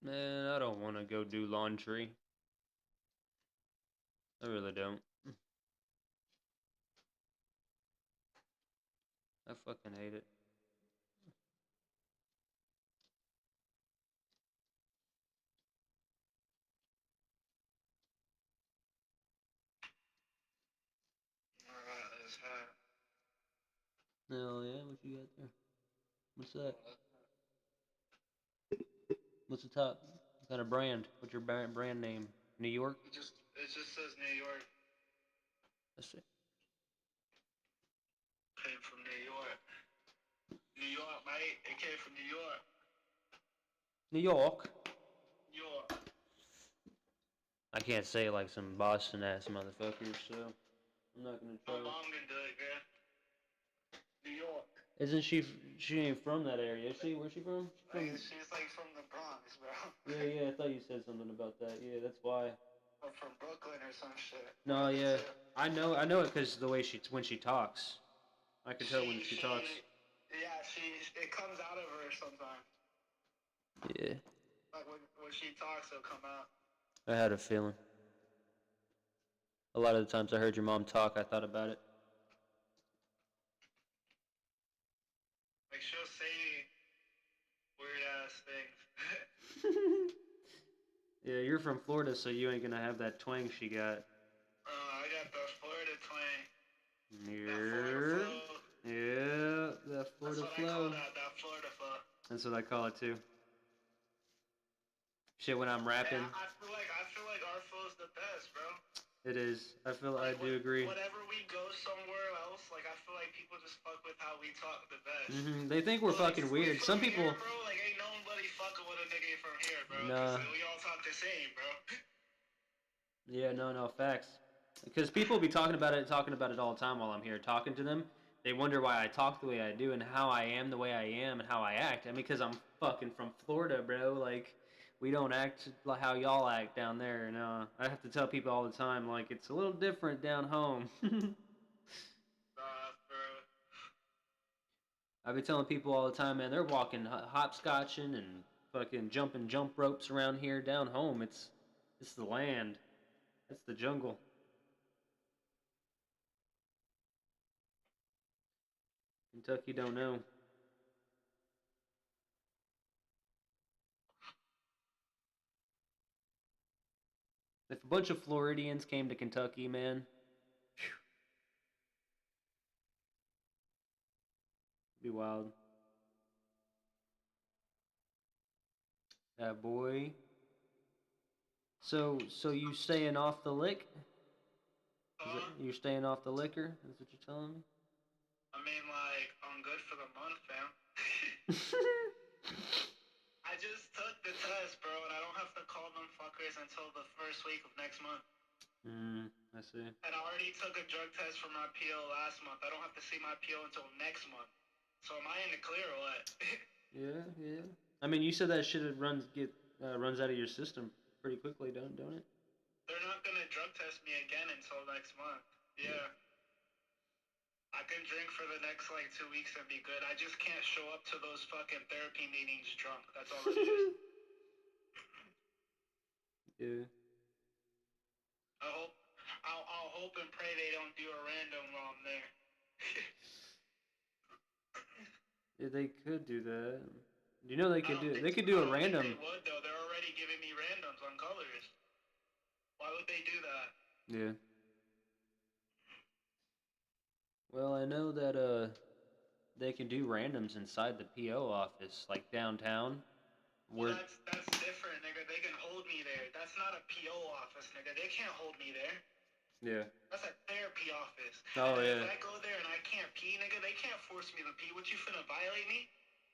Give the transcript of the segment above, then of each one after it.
Man, I don't want to go do laundry. I really don't. I fucking hate it. Alright, let's have. Hell yeah, what you got there? What's that? What's the top? What kind of brand? What's your brand name? New York? It just says New York. Let's see. Came from New York. New York, mate. It came from New York. New York? New York. I can't say it like some Boston ass motherfuckers, so I'm not gonna My try. mom can do it, girl. New York. Isn't she? She ain't from that area, is she? Where's she from? She's like from the Bronx, bro. Yeah, yeah. I thought you said something about that. Yeah, that's why. Or from Brooklyn or some shit. One No, of the yeah. two. I know it because the way when she talks. I can tell when she talks. Yeah, it comes out of her sometimes. Yeah, Like when she talks, it'll come out. I had a feeling. A lot of the times I heard your mom talk, I thought about it. Like she'll say weird ass things. Yeah, you're from Florida, so you ain't gonna have that twang she got. I got the Florida twang. That Florida Yeah, flow. yeah, that That's Florida what I call flow. that Florida flow. That's what I call it too. Shit, when I'm Hey, rapping, I feel like our flow's the best, bro. it is. I Like do agree. whatever we go somewhere else, like I feel like people just fuck with how we talk the best. They think we're But like fucking we weird. from Some here, people, bro. Like ain't nobody fucking with a nigga from here, bro. Cause nah, we all talk the same, bro. yeah, no, facts. Because people be talking about it all the time while I'm here talking to them. They wonder why I talk the way I do and how I am the way I am and how I act. I mean, because I'm fucking from Florida, bro. Like, we don't act like how y'all act down there. No, I have to tell people all the time, like, it's a little different down home. Bro. I be telling people all the time, man, they're walking hopscotching and fucking jumping jump ropes around here down home. It's the land. It's the jungle. Kentucky don't know. If a bunch of Floridians came to Kentucky, man, it'd be wild. That boy. So you staying off the lick? You're staying off the liquor? That's what you're telling me? I mean, like I'm good for the month, fam. I just took the test, bro, and I don't have to call them fuckers until the first week of next month. I see. And I already took a drug test for my PO last month. I don't have to see my PO until next month. So am I in the clear or what? Yeah, yeah. I mean, you said that shit runs out of your system pretty quickly, don't it? They're not gonna drug test me again until next month. Yeah. Yeah. I can drink for the next like 2 weeks and be good. I just can't show up to those fucking therapy meetings drunk. That's all it is. Yeah. I hope I'll hope and pray they don't do a random while I'm there. Yeah, they could do that. You know they I could don't do think they could I do a don't think they random. would though. They're already giving me randoms on colors. Why would they do that? Yeah. Well, I know that they can do randoms inside the PO office, like downtown. Well, Where that's different, nigga. They can hold me there. That's not a PO office, nigga. They can't hold me there. yeah. That's a therapy office. And Oh then if yeah. I go there and I can't pee, nigga, they can't force me to pee. What, you finna violate me?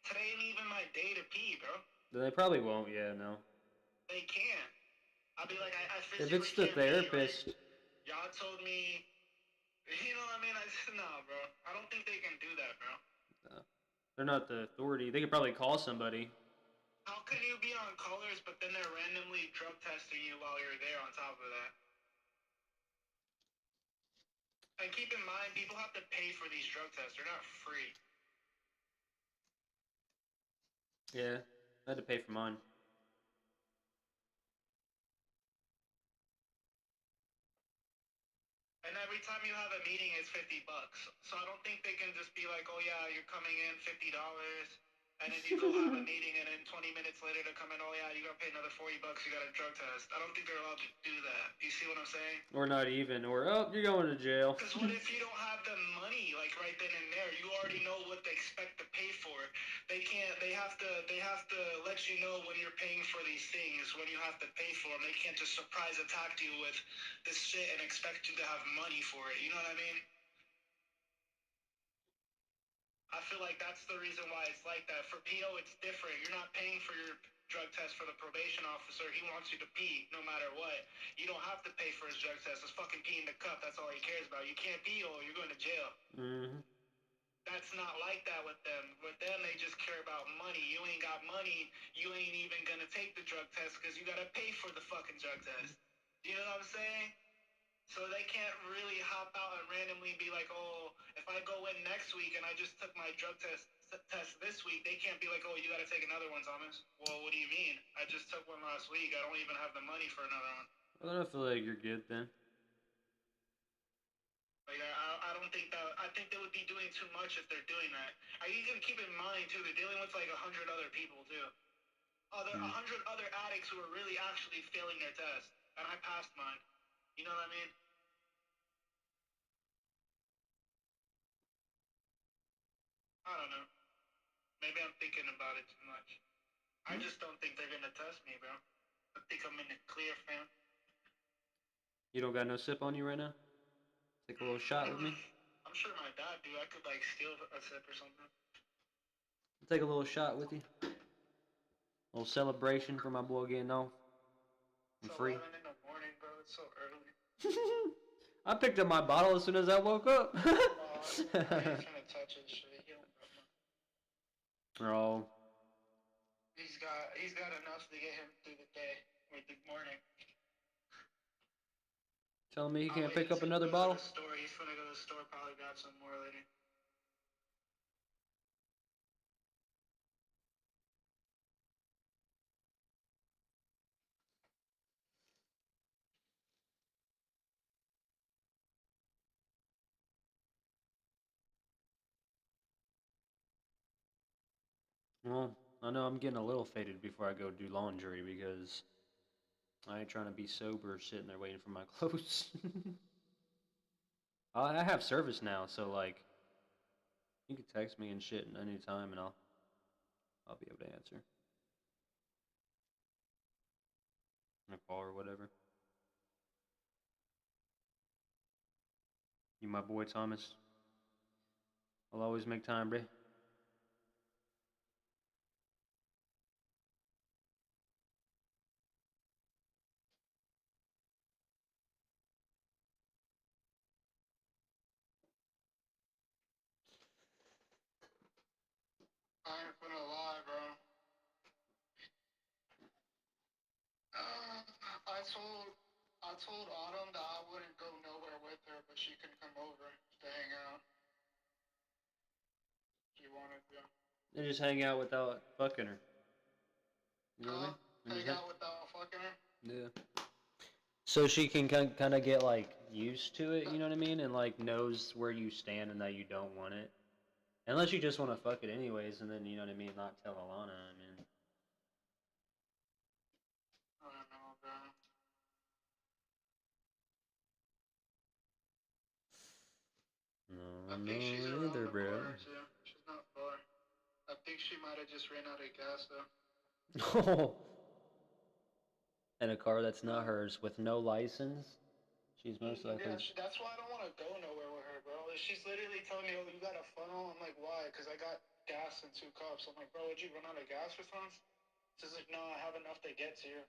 Today ain't even my day to pee, bro. They probably won't. Yeah, no. They can't. I'll be like, I If physically it's the can't pee, right? therapist, Y'all told me, you know what I mean? Nah, bro. I don't think they can do that, bro. they're not the authority. They could probably call somebody. How can you be on colors, but then they're randomly drug testing you while you're there on top of that? And keep in mind, people have to pay for these drug tests. They're not free. Yeah, I had to pay for mine. every time you have a meeting, it's $50. So I don't think they can just be like, oh yeah, you're coming in $50, and then you go have a meeting, and then 20 minutes later they come in, oh yeah, you gotta pay another $40. You got a drug test. I don't think they're allowed to do that. You see what I'm saying? Or not even. Or oh, you're going to jail. Because what if you don't have the money like right then and there? You already know what they expect to pay for. They can't. They have to. They have to let you know when you're paying for these things. When you have to pay for them, they can't just surprise attack you with this shit and expect you to have money for it. You know what I mean? I feel like that's the reason why it's like that. For PO, it's different. You're not paying for your drug test for the probation officer. He wants you to pee no matter what. You don't have to pay for his drug test. It's fucking pee in the cup. That's all he cares about. You can't pee or you're going to jail. Mm-hmm. That's not like that with them. With them, they just care about money. You ain't got money, you ain't even going to take the drug test because you got to pay for the fucking drug test. You know what I'm saying? So they can't really hop out and randomly be like, oh, if I go in next week and I just took my drug test this week, they can't be like, oh, you got to take another one, Thomas. Well, what do you mean? I just took one last week. I don't even have the money for another one. Well, then I feel like you're good then. Like, I don't think that. I think they would be doing too much if they're doing that. You can keep in mind too, they're dealing with like 100 other people too. 100 other addicts who are really actually failing their test, and I passed mine. You know what I mean? I don't know. Maybe I'm thinking about it too much. I just don't think they're gonna test me, bro. I think I'm in the clear, fam. You don't got no sip on you right now? Take a little shot with me? I'm sure my dad do. I could like steal a sip or something. Take a little shot with you. A little celebration for my boy getting off. I'm It's free. 11 in the morning, bro. It's so early. I picked up my bottle as soon as I woke up. I ain't trying to touch his shit. He don't got nothing. Oh. He's got enough to get him through the day or the morning. Telling me he can't pick up another bottle? He's gonna go to the store, probably grab some more later. Well, I know I'm getting a little faded before I go do laundry because I ain't trying to be sober sitting there waiting for my clothes. I have service now, so like you can text me and shit at any time and I'll be able to answer. A call or whatever. You my boy Thomas. I'll always make time, bruh. I ain't gonna lie, bro. I told Autumn that I wouldn't go nowhere with her, but she can come over to hang out. She wanted to. And just hang out without fucking her. You know what I mean? Hang out without fucking her? Yeah. So she can kind of get like used to it, you know what I mean, and like knows where you stand and that you don't want it, unless you just want to fuck it anyways, and then you know what I mean, not tell Alana. I mean, I don't know, bro. no, I think she's no, around either, the bro. corner too. She's not far. I think she might have just ran out of gas though. Oh, and a car that's not hers with no license. She's most likely. Yeah, that's why I don't want to go nowhere with her, bro. She's literally telling me, "Oh, you got a funnel." I'm like, "Why?" Because I got gas in 2 cups. I'm like, "Bro, would you run out of gas for something?" She's like, "No, I have enough to get to you."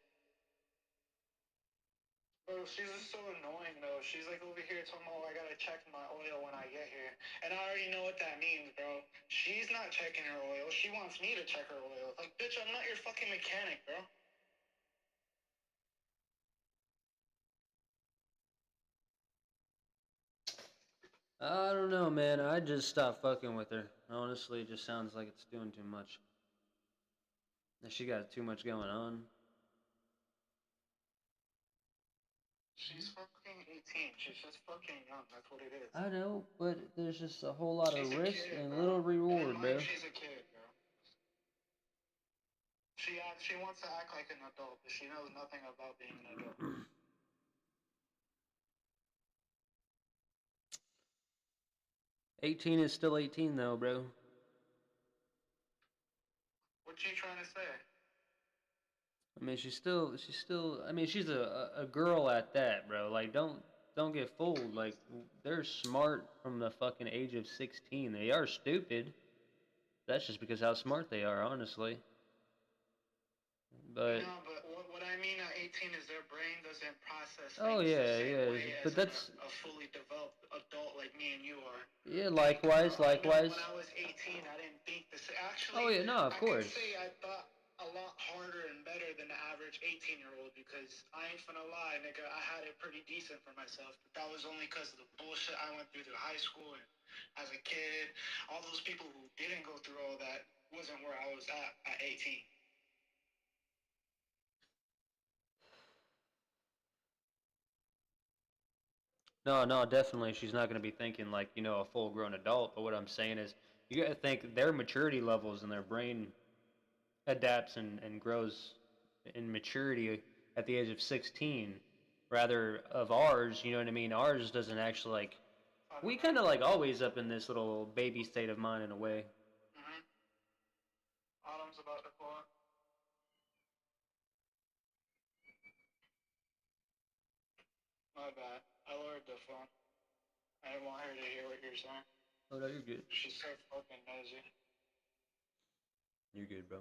Bro, she's just so annoying though. She's like over here talking about, "Oh, I gotta check my oil when I get here," and I already know what that means, bro. She's not checking her oil. She wants me to check her oil. Like, bitch, I'm not your fucking mechanic, bro. I don't know, man. I just stopped fucking with her. Honestly, it just sounds like it's doing too much. She got too much going on. She's fucking 18. She's just fucking young. That's what it is. I know, but there's just a whole lot She's of a risk kid, and bro. little In reward, life, bro. she's a kid, bro. She wants to act like an adult, but she knows nothing about being an adult. 18 is still 18 though, bro. What you trying to say? I mean, I mean, she's a girl at that, bro. Like, don't get fooled. Like, they're smart from the fucking age of 16. They are stupid. That's just because how smart they are, honestly. But No, but what I mean at 18 is their brain doesn't process oh things the yeah, same yeah. way as But that's a fully developed adult like me and you are. yeah. Think, bro. Likewise, I know when likewise. I was 18, I didn't think the same. Oh Actually, yeah, no, of I could course. say I thought a lot harder and better than the average 18-year-old because I ain't finna lie, nigga. I had it pretty decent for myself, but that was only because of the bullshit I went through high school and as a kid. All those people who didn't go through all that wasn't where I was at 18. No, no, definitely. She's not going to be thinking like, a full grown adult. But what I'm saying is, you got to think their maturity levels and their brain adapts and grows in maturity at the age of 16. Rather, of ours, you know what I mean? Ours doesn't actually like, we kind of like always up in this little baby state of mind in a way. Mm-hmm. Autumn's about to fall. My bad. I lowered the phone. I didn't want her to hear what you're saying. Oh, no, you're good. She's so fucking nosy. You're good, bro.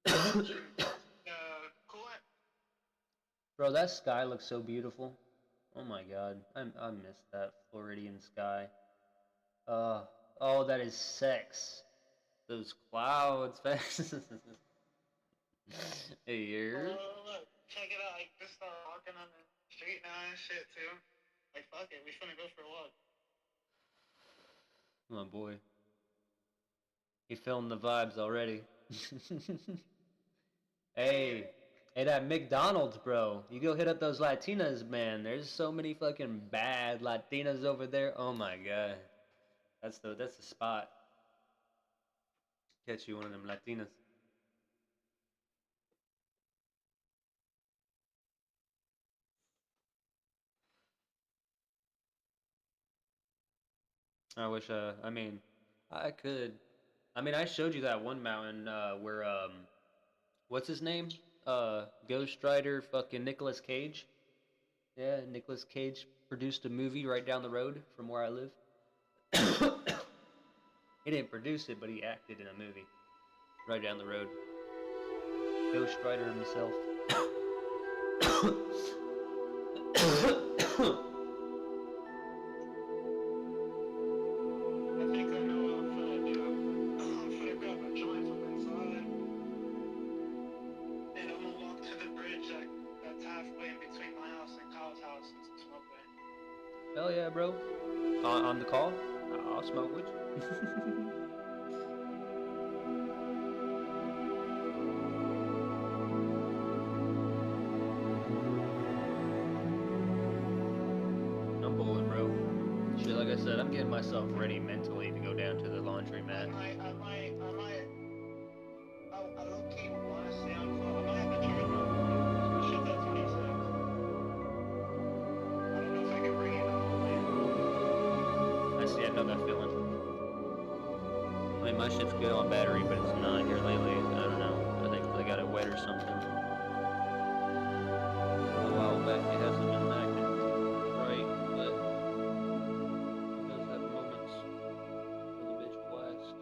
Coolant? Bro, that sky looks so beautiful. Oh my god, I miss that Floridian sky. Uh, oh, that is sex. Those clouds, hey, here. Look. Check it out. I just started walking on the street now and shit, too. Like, fuck it. We finna go for a walk. My boy. He feeling the vibes already. Hey, hey, that McDonald's, bro. You go hit up those Latinas, man. There's so many fucking bad Latinas over there. Oh my god, that's the spot. Catch you one of them Latinas. I wish. I mean, I could. I mean, I showed you that one mountain where what's his name? Ghost Rider, fucking Nicolas Cage. Yeah, Nicolas Cage produced a movie right down the road from where I live. He didn't produce it, but he acted in a movie right down the road. Ghost Rider himself. I think I know what I'm finna do. I'm finna grab a joint from inside. And I'm gonna walk to the bridge that's halfway in between my house and Kyle's house and smoke there. Hell yeah, bro. On the call? I'll smoke with you. I'm bowling, bro. Shit, like I said, I'm getting myself ready mentally to go down to the laundromat. I low-key wanna stay on phone. I might have to charge my phone. My shit's at 26. I don't know if I can bring it all the way home. I see, I know that feeling. I mean, my shit's good on battery, but it's not here lately. I don't know. I think I got it wet or something. A while back, it hasn't been acting right, but it does have moments where the bitch blast.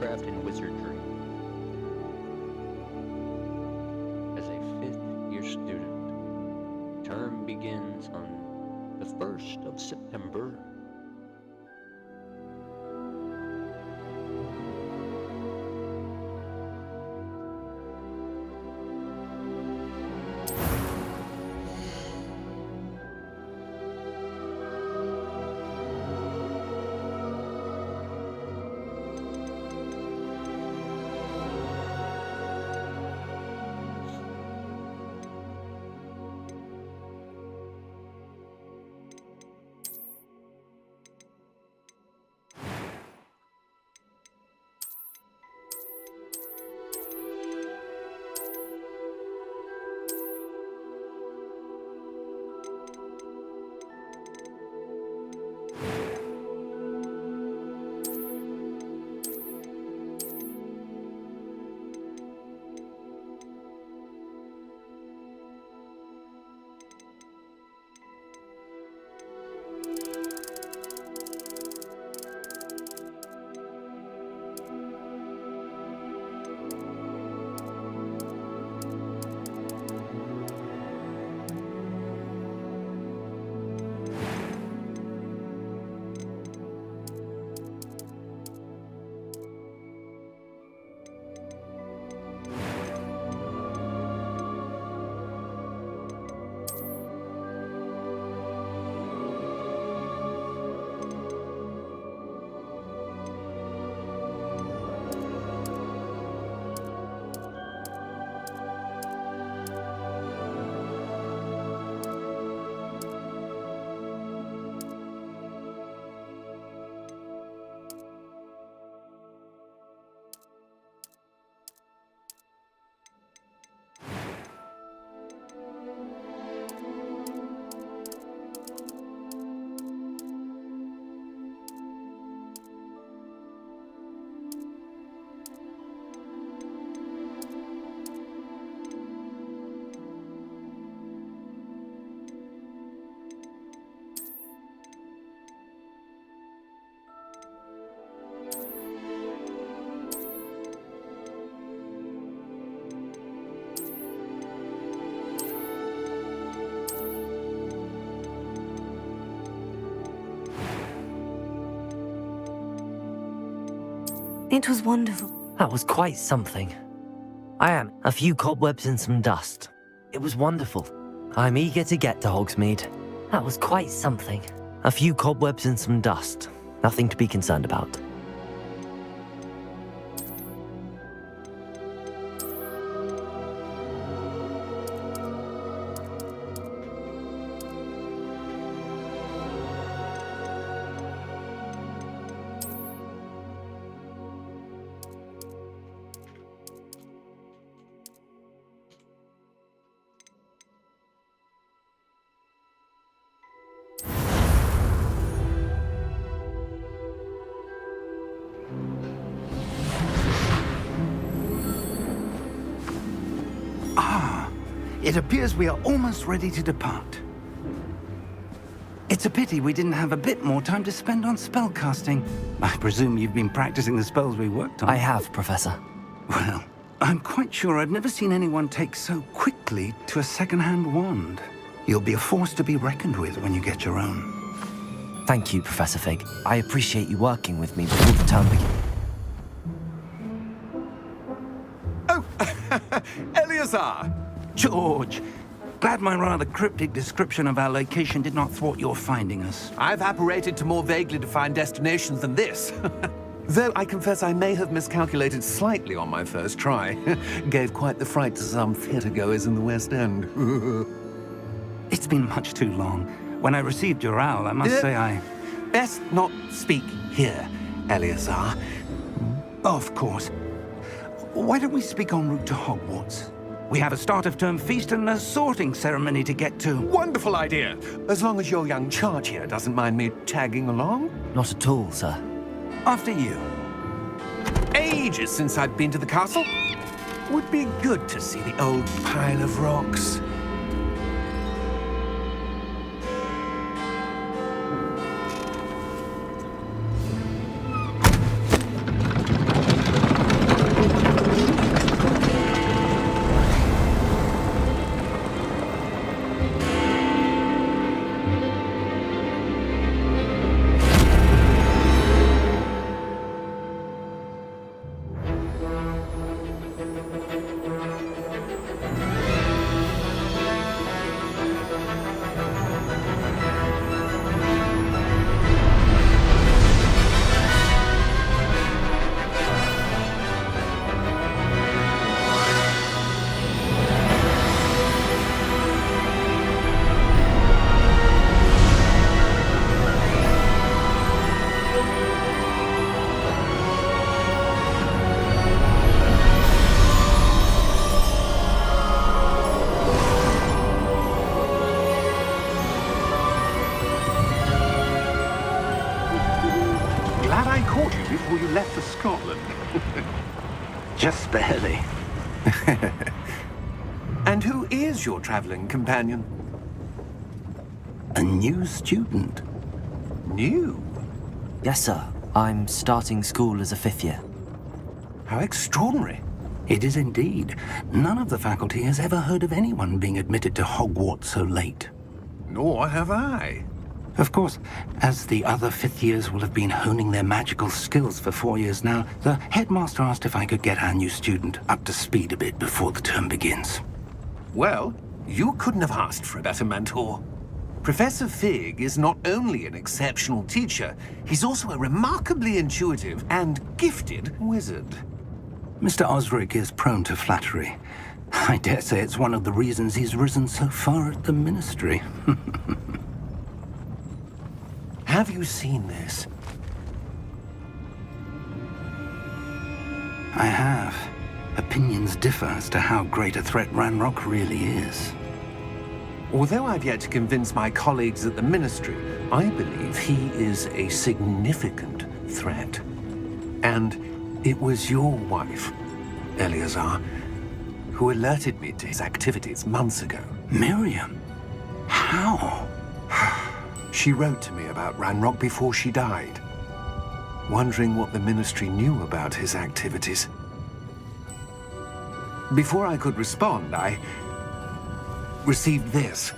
witchcraft and wizardry. As a fifth-year student, term begins on the 1st of September. It was wonderful. That was quite something. I am. A few cobwebs and some dust. It was wonderful. I'm eager to get to Hogsmeade. That was quite something. A few cobwebs and some dust. Nothing to be concerned about. It appears we are almost ready to depart. It's a pity we didn't have a bit more time to spend on spellcasting. I presume you've been practicing the spells we worked on. I have, Professor. Well, I'm quite sure I've never seen anyone take so quickly to a second-hand wand. You'll be a force to be reckoned with when you get your own. Thank you, Professor Fig. I appreciate you working with me before the term begins. Oh, Eleazar! George, glad my rather cryptic description of our location did not thwart your finding us. I've apparated to more vaguely defined destinations than this. Though I confess I may have miscalculated slightly on my first try. Gave quite the fright to some theatre-goers in the West End. It's been much too long. When I received your owl, I must say I... Best not speak here, Eleazar. Of course. Why don't we speak en route to Hogwarts? We have a start-of-term feast and a sorting ceremony to get to. Wonderful idea! As long as your young charge here doesn't mind me tagging along. Not at all, sir. After you. Ages since I've been to the castle. Would be good to see the old pile of rocks. Scotland. Just barely. And who is your traveling companion? A new student. New? Yes, sir. I'm starting school as a 5th year. How extraordinary. It is indeed. None of the faculty has ever heard of anyone being admitted to Hogwarts so late. Nor have I. Of course, as the other 5th years will have been honing their magical skills for 4 years now, the headmaster asked if I could get our new student up to speed a bit before the term begins. Well, you couldn't have asked for a better mentor. Professor Fig is not only an exceptional teacher, he's also a remarkably intuitive and gifted wizard. Mr. Osric is prone to flattery. I dare say it's one of the reasons he's risen so far at the Ministry. Have you seen this? I have. Opinions differ as to how great a threat Ranrock really is. Although I've yet to convince my colleagues at the Ministry, I believe he is a significant threat. And it was your wife, Eleazar, who alerted me to his activities months ago. Miriam? How? She wrote to me about Ranrock before she died, wondering what the Ministry knew about his activities. Before I could respond, I received this.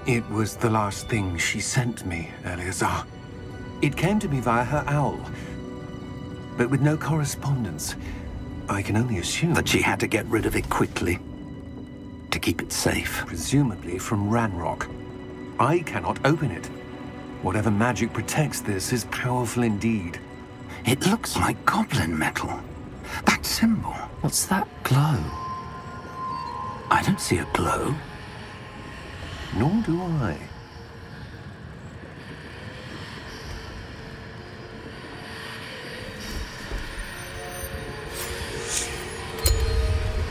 It was the last thing she sent me, Eleazar. It came to me via her owl, but with no correspondence. I can only assume That she had to get rid of it quickly. To keep it safe. presumably from Ranrock. I cannot open it. Whatever magic protects this is powerful indeed. It looks like goblin metal. That symbol. What's that glow? I don't see a glow. Nor do I.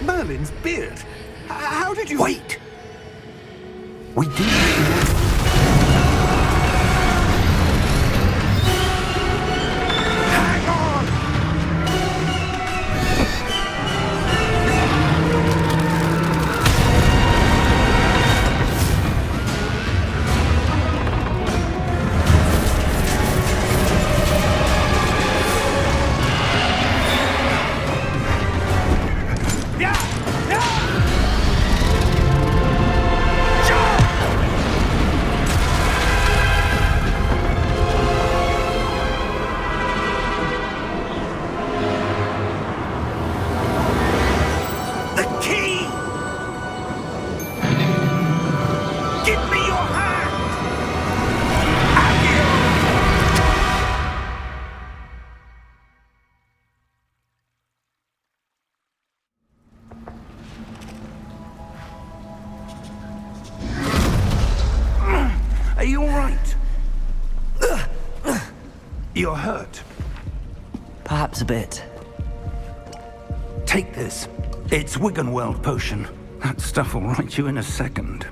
Merlin's beard. How did you... Wait! We do. Hang on! The key! Give me your hand! Are you all right? You're hurt. Perhaps a bit. Take this. It's Wiggenweld potion. That stuff will right you in a second.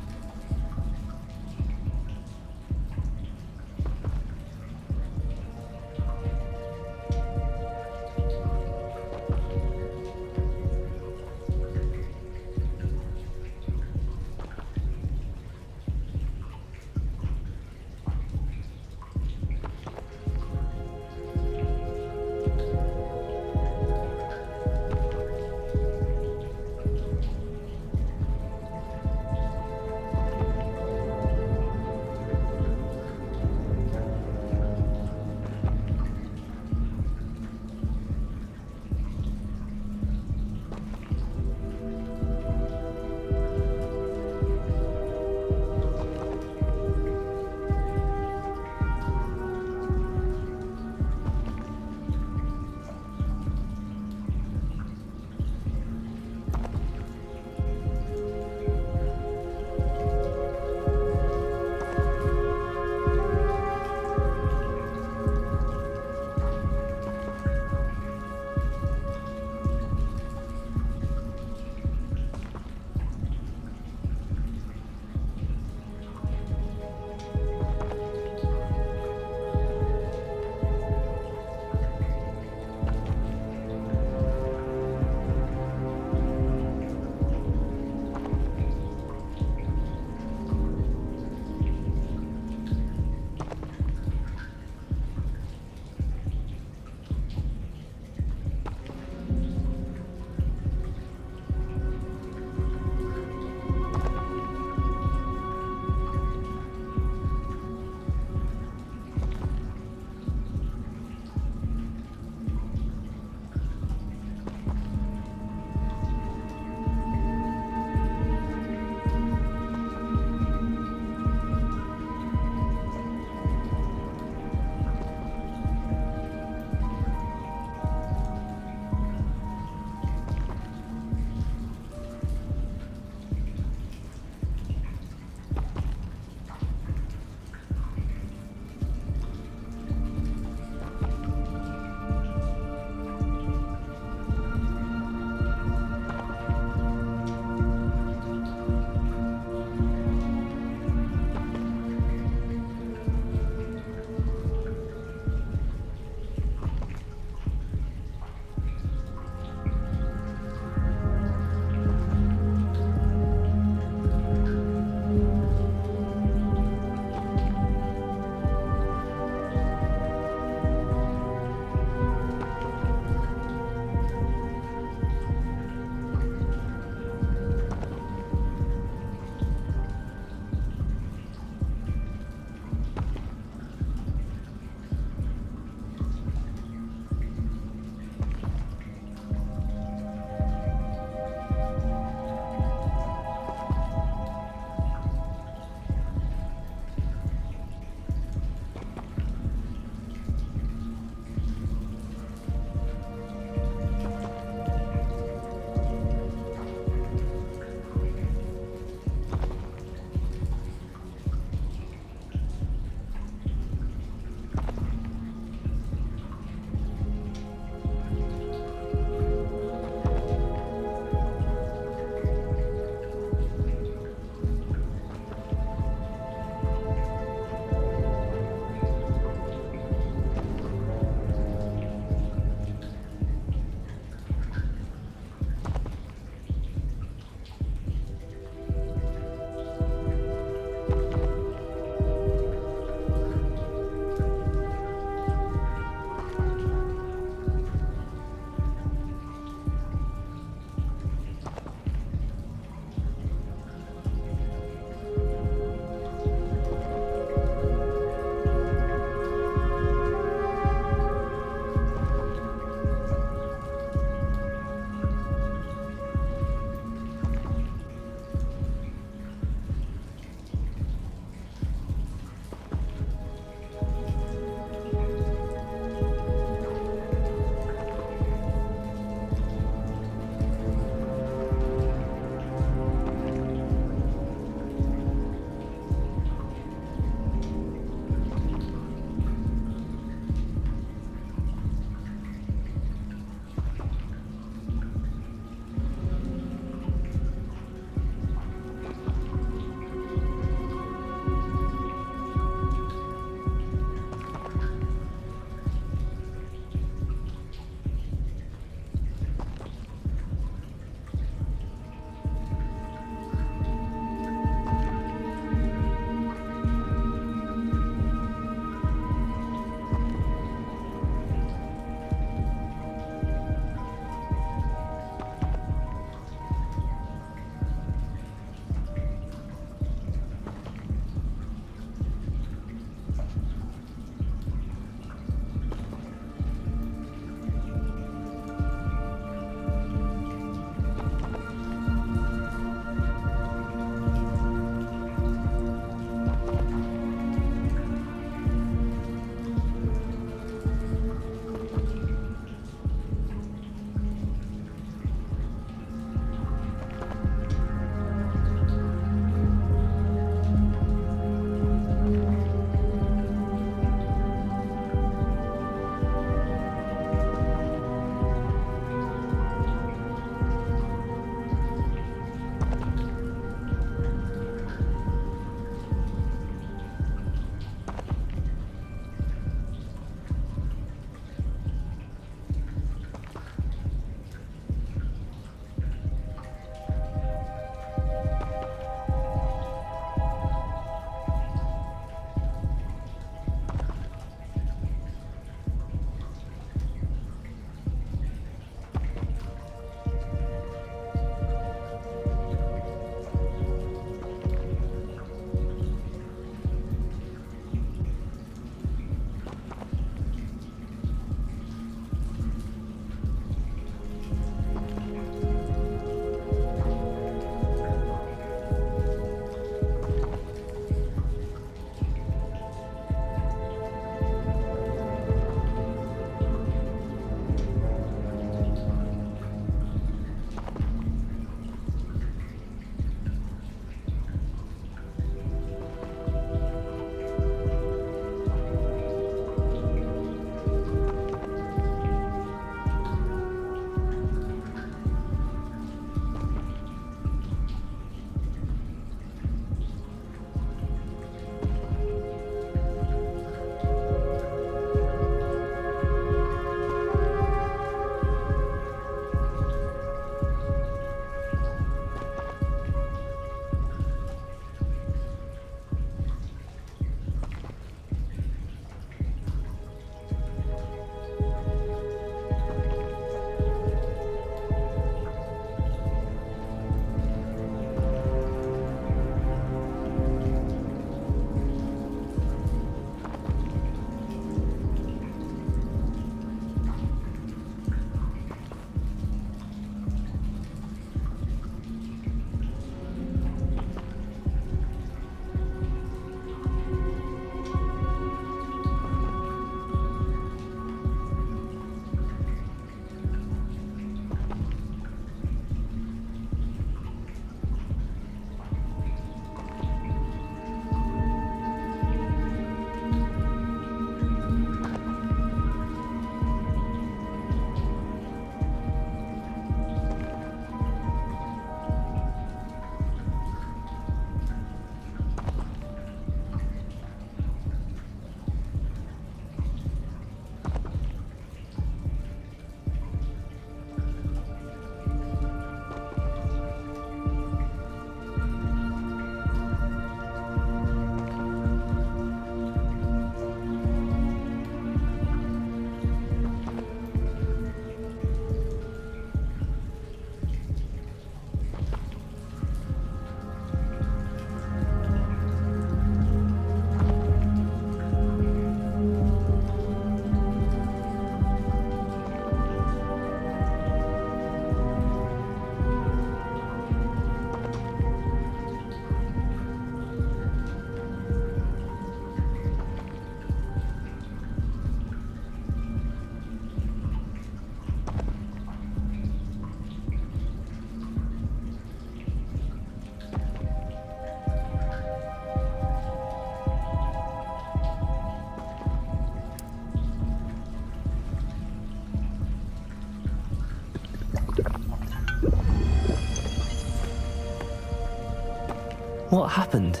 What happened?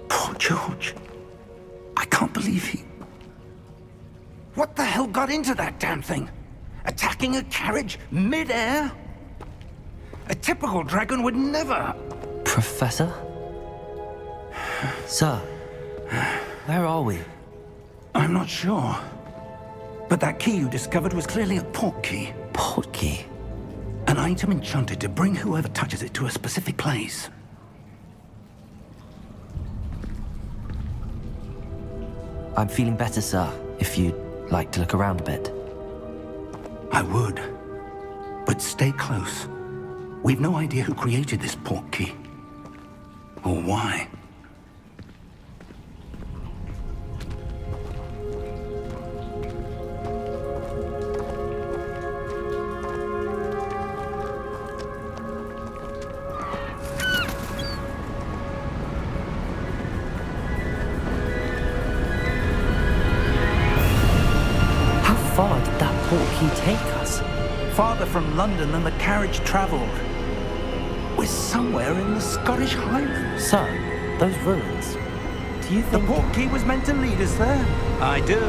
Poor George. I can't believe he... What the hell got into that damn thing? Attacking a carriage mid-air? A typical dragon would never... Professor? Sir, where are we? I'm not sure. But that key you discovered was clearly a port key. Port key? An item enchanted to bring whoever touches it to a specific place. I'm feeling better, sir, if you'd like to look around a bit. I would. But stay close. We've no idea who created this port key. Or why. How far did that port key take us? Farther from London than the carriage traveled. We're somewhere in the Scottish Highlands. Sir, those ruins. Do you The think... port key was meant to lead us there? I do.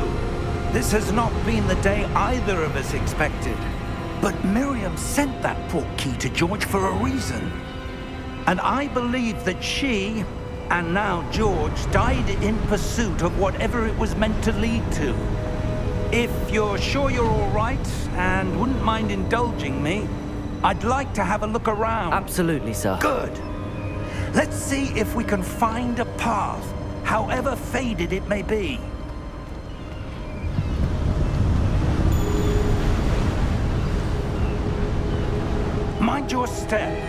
This has not been the day either of us expected. But Miriam sent that port key to George for a reason. And I believe that she, and now George, died in pursuit of whatever it was meant to lead to. If you're sure you're all right, and wouldn't mind indulging me, I'd like to have a look around. Absolutely, sir. Good. Let's see if we can find a path, however faded it may be. Mind your step.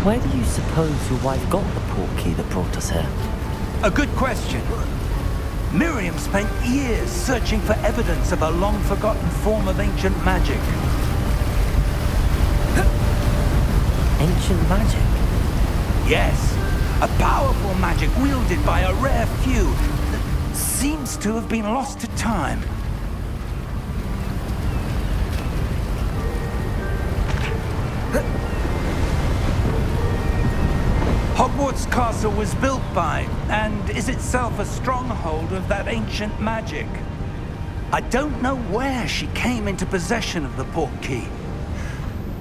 Where do you suppose your wife got the port key that brought us here? A good question. Miriam spent years searching for evidence of a long-forgotten form of ancient magic. Ancient magic? Yes, a powerful magic wielded by a rare few that seems to have been lost to time. Hogwarts Castle was built by, and is itself a stronghold of that ancient magic. I don't know where she came into possession of the port key,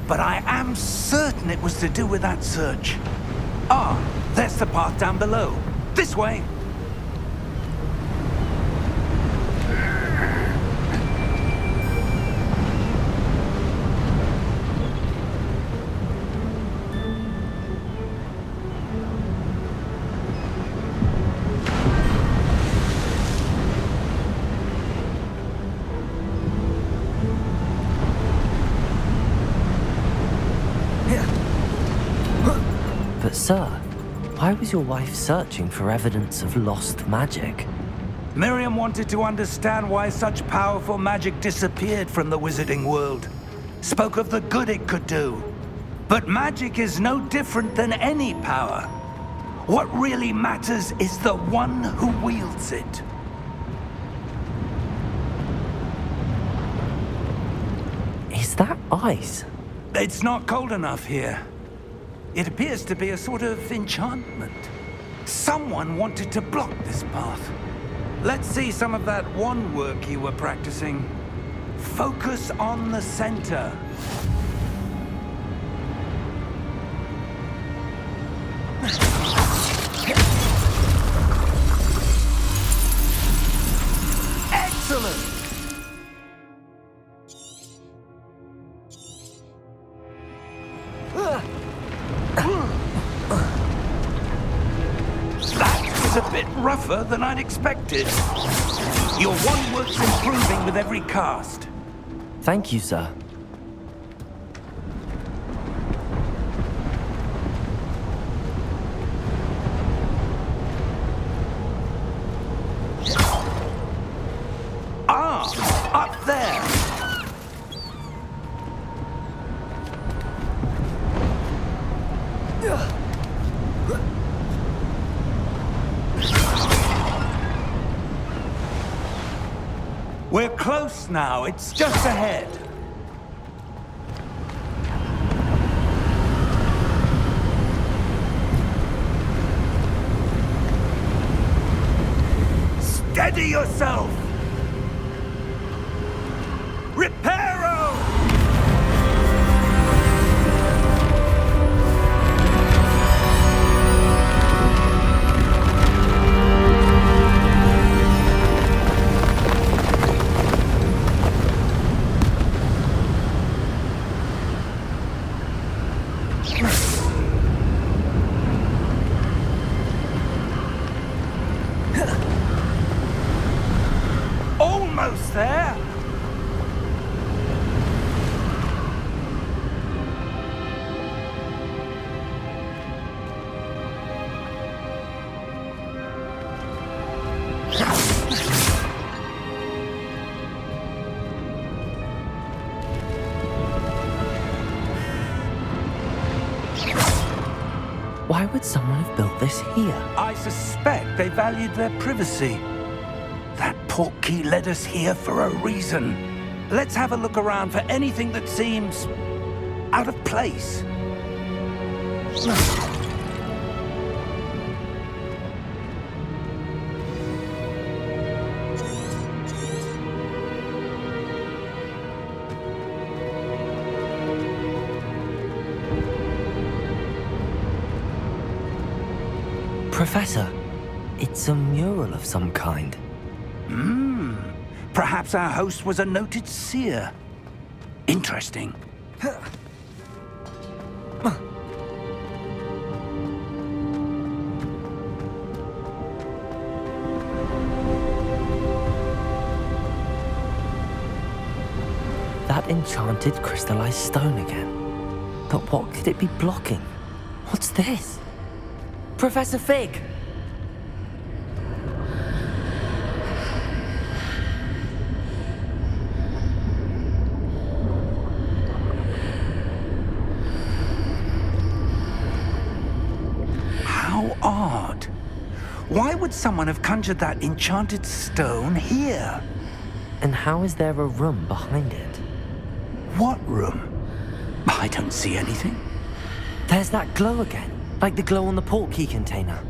but I am certain it was to do with that search. Ah, there's the path down below. This way. But sir, why was your wife searching for evidence of lost magic? Miriam wanted to understand why such powerful magic disappeared from the wizarding world. Spoke of the good it could do. But magic is no different than any power. What really matters is the one who wields it. Is that ice? It's not cold enough here. It appears to be a sort of enchantment. Someone wanted to block this path. Let's see some of that wand work you were practicing. Focus on the center. rougher than I'd expected. Your one work's improving with every cast. Thank you, sir. Ah, up there. We're close now. It's just ahead. Steady yourself! Reparo! Almost there! Why would someone have built this here? I suspect they valued their privacy. That portkey led us here for a reason. Let's have a look around for anything that seems out of place. Professor, it's a mural of some kind. Perhaps our host was a noted seer. Interesting. That enchanted crystallized stone again. But what could it be blocking? What's this? Professor Fig! How odd. Why would someone have conjured that enchanted stone here? And how is there a room behind it? What room? I don't see anything. There's that glow again, like the glow on the portkey container.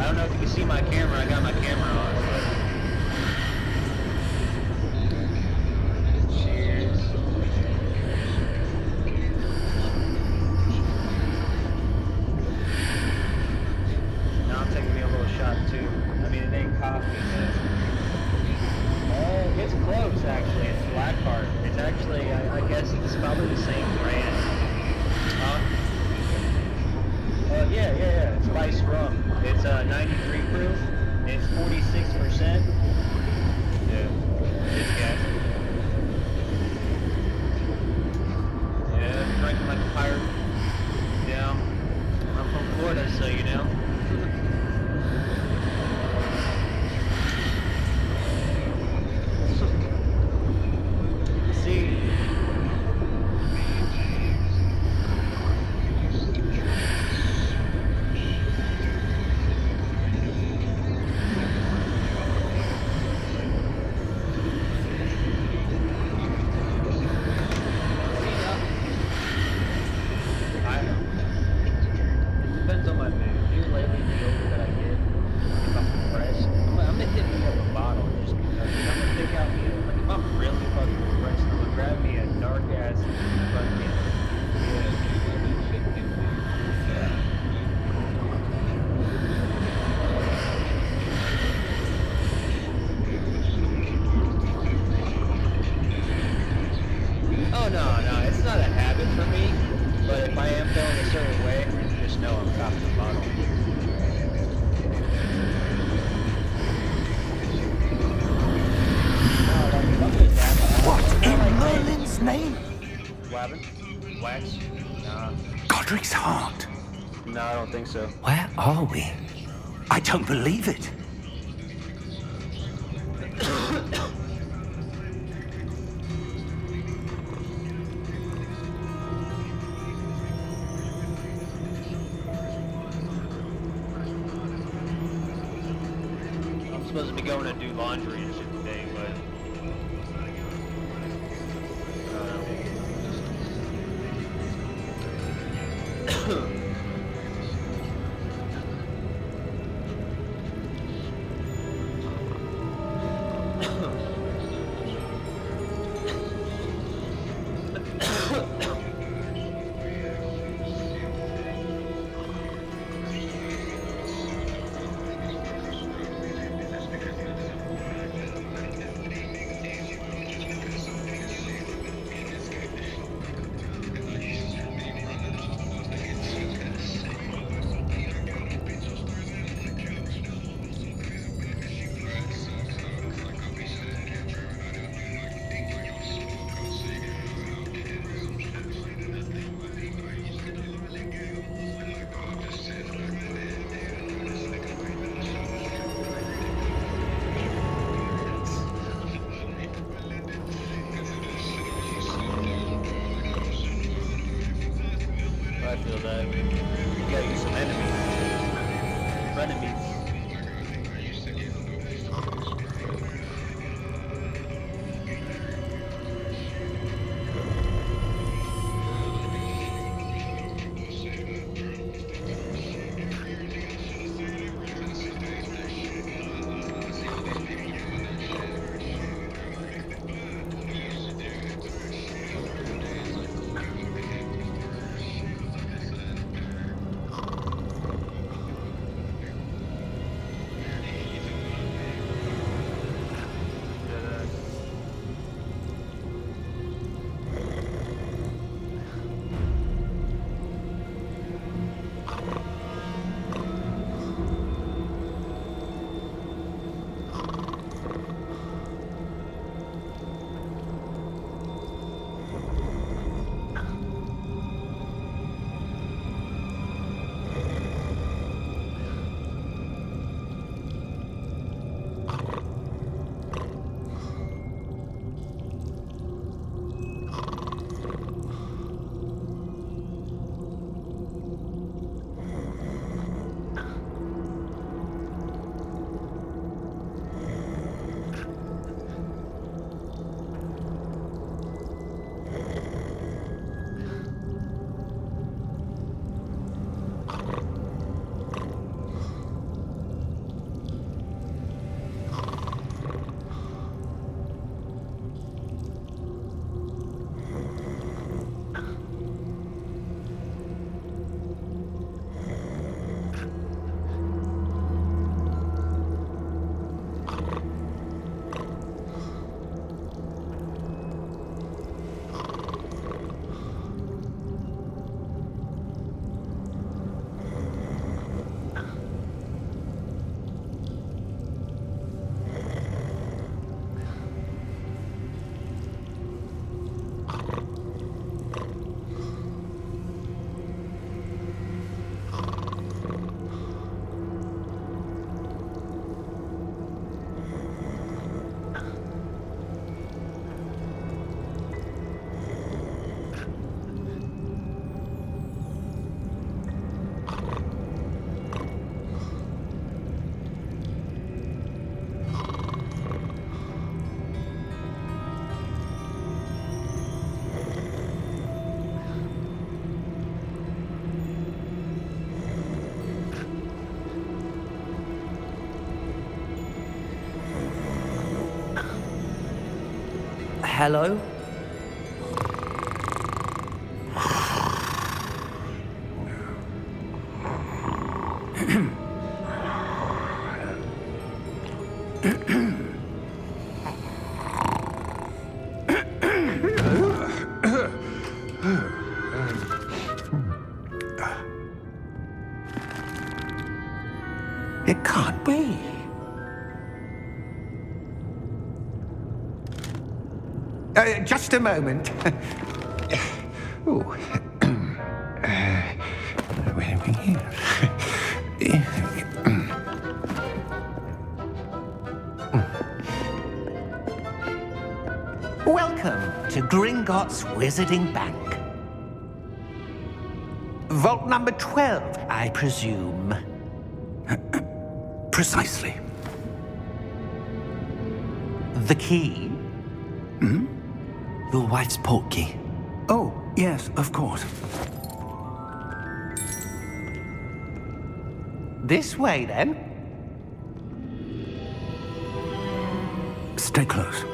don't know if you can see my camera. I got my camera on. But... Cheers. Now I'm taking me a little shot too. I mean, it ain't coffee, but it's close actually. It's Blackheart. It's actually, I guess it's probably the same brand. Yeah. It's Spice Rum. It's 93 proof. It's 46%. Yeah. It's gas. Yeah, drinking like a pirate. Yeah. I'm from Florida, so you know. See. Depends on my mood. Here lately, the older that I get, if I'm depressed, I'm gonna hit me up a bottle just because. I'm gonna pick out me like if I'm really fucking depressed, I'm gonna grab me a dark ass fucking Oh no, it's not a habit for me. But if I am feeling a certain way, just know I'm copping the bottle. What in Merlin's name? What happened? Wax? Nah. Godric's heart. No, I don't think so. Where are we? I don't believe it. I'm supposed to be going to do laundry and shit today, but... I feel that. You gotta use some enemies. Frenemies. hello? It can't be. Just a moment. Ooh. Wait a minute. Welcome to Gringotts Wizarding Bank. Vault number 12, I presume. Precisely. The key? Your wife's portkey. Oh, yes, of course. This way, then. Stay close.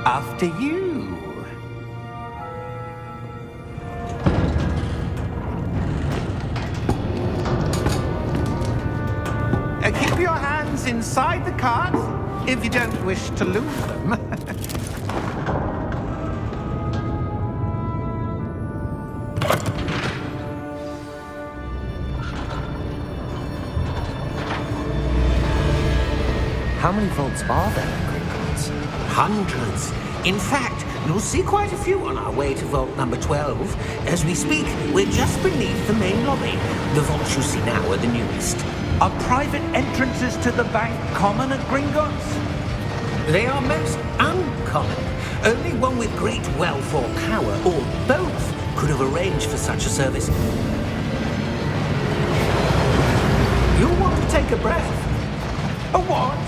After you. Keep your hands inside the cart if you don't wish to lose them. How many vaults are there in Gringotts? Hundreds. In fact, you'll see quite a few on our way to vault number 12. As we speak, we're just beneath the main lobby. The vaults you see now are the newest. Are private entrances to the bank common at Gringotts? They are most uncommon. Only one with great wealth or power, or both, could have arranged for such a service. You'll want to take a breath. A what?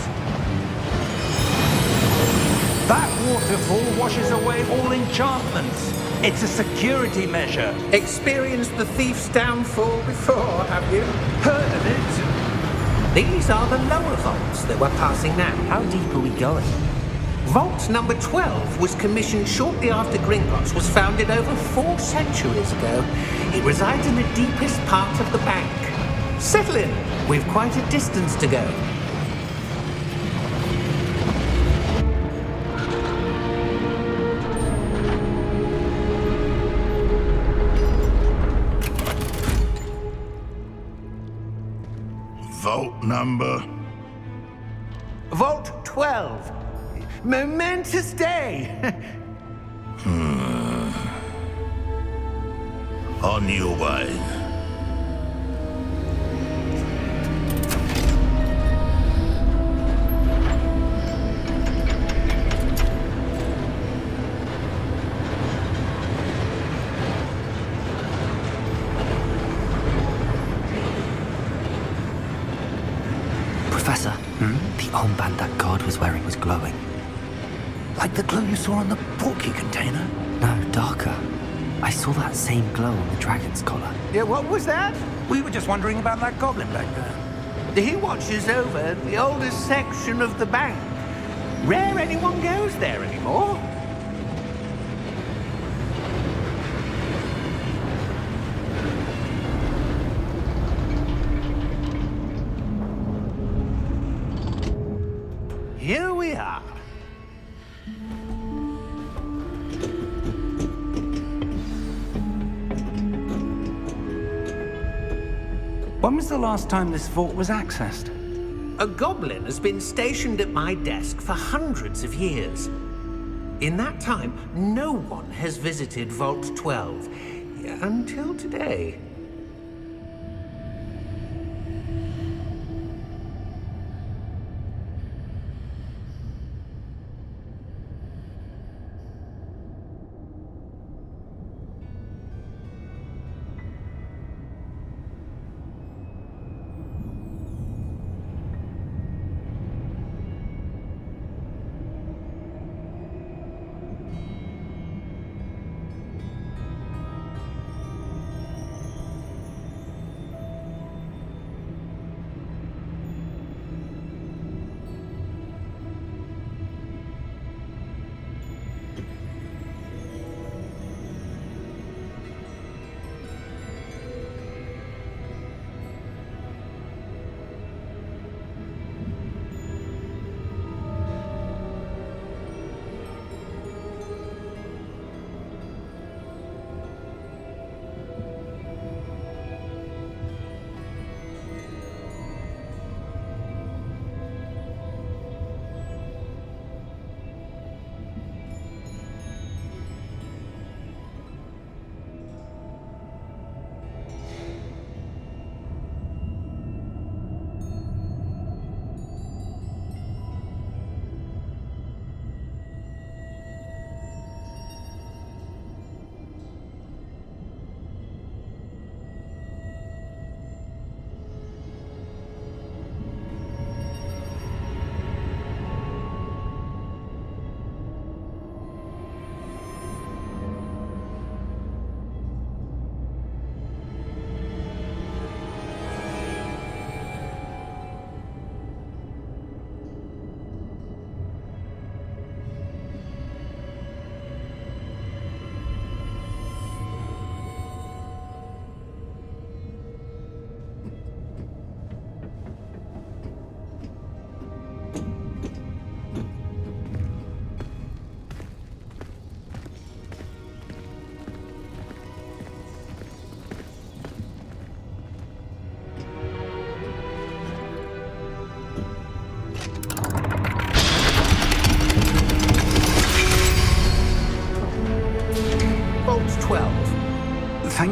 That waterfall washes away all enchantments. It's a security measure. Experienced the thief's downfall before, have you? Heard of it? These are the lower vaults that we're passing now. How deep are we going? Vault number 12 was commissioned shortly after Gringotts was founded over 4 centuries ago. It resides in the deepest part of the bank. Settle in. We've quite a distance to go. Vault number? Vault 12. Momentous day. On your way. Professor, the armband that guard was wearing was glowing. Like the glow you saw on the portkey container? No, darker. I saw that same glow on the dragon's collar. Yeah, what was that? We were just wondering about that goblin back there. He watches over the oldest section of the bank. Rare anyone goes there anymore. Here we are. When was the last time this vault was accessed? A goblin has been stationed at my desk for hundreds of years. In that time, no one has visited Vault 12 until today.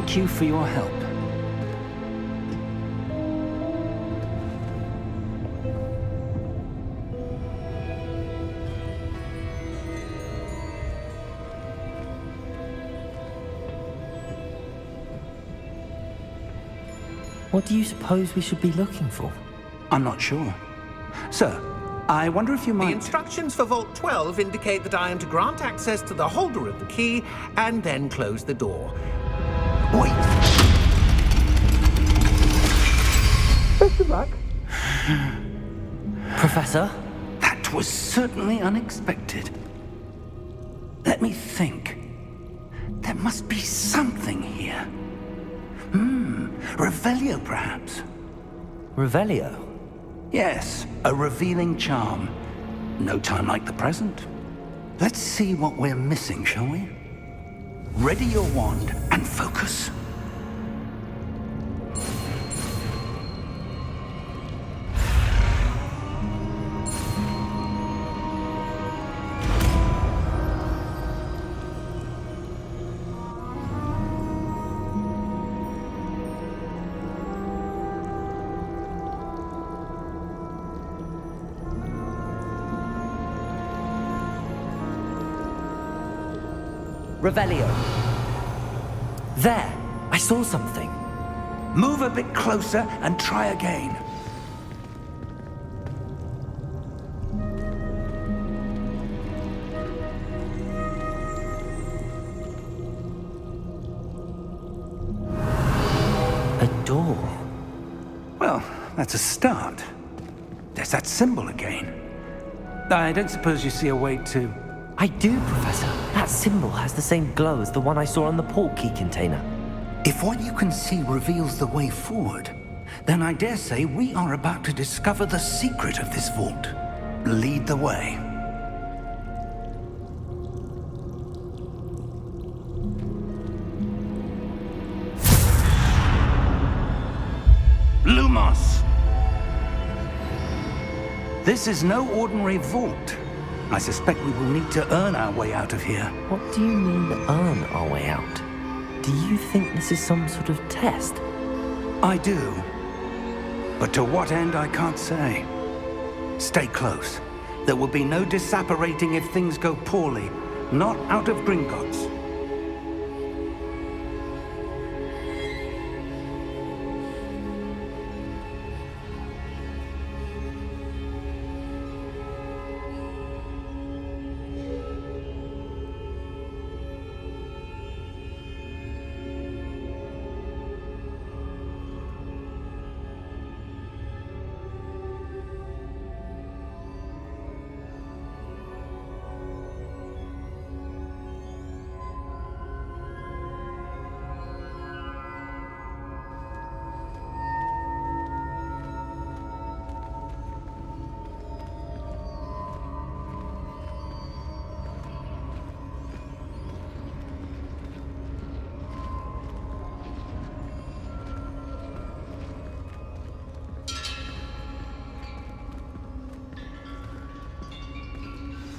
Thank you for your help. What do you suppose we should be looking for? I'm not sure. Sir, I wonder if you The might... instructions for Vault 12 indicate that I am to grant access to the holder of the key and then close the door. Wait! Best of luck. Professor? That was certainly unexpected. Let me think. There must be something here. Revelio, perhaps? Revelio? Yes, a revealing charm. No time like the present. Let's see what we're missing, shall we? Ready your wand and focus. Revelio. There! I saw something. Move a bit closer and try again. A door. Well, that's a start. There's that symbol again. I don't suppose you see a way to... I do, Professor. That symbol has the same glow as the one I saw on the port key container. If what you can see reveals the way forward, then I dare say we are about to discover the secret of this vault. Lead the way. Lumos! This is no ordinary vault. I suspect we will need to earn our way out of here. What do you mean, earn our way out? Do you think this is some sort of test? I do. But to what end, I can't say. Stay close. There will be no disapparating if things go poorly. Not out of Gringotts.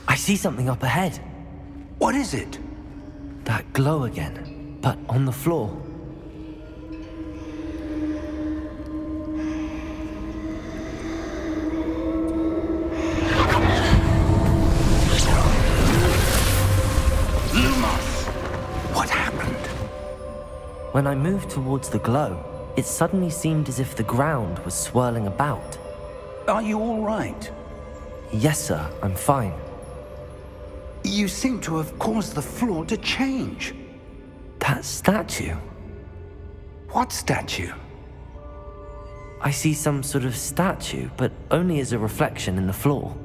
I see something up ahead. What is it? That glow again, but on the floor. Lumos! What happened? When I moved towards the glow, it suddenly seemed as if the ground was swirling about. Are you all right? Yes, sir, I'm fine. You seem to have caused the floor to change. That statue? What statue? I see some sort of statue, but only as a reflection in the floor.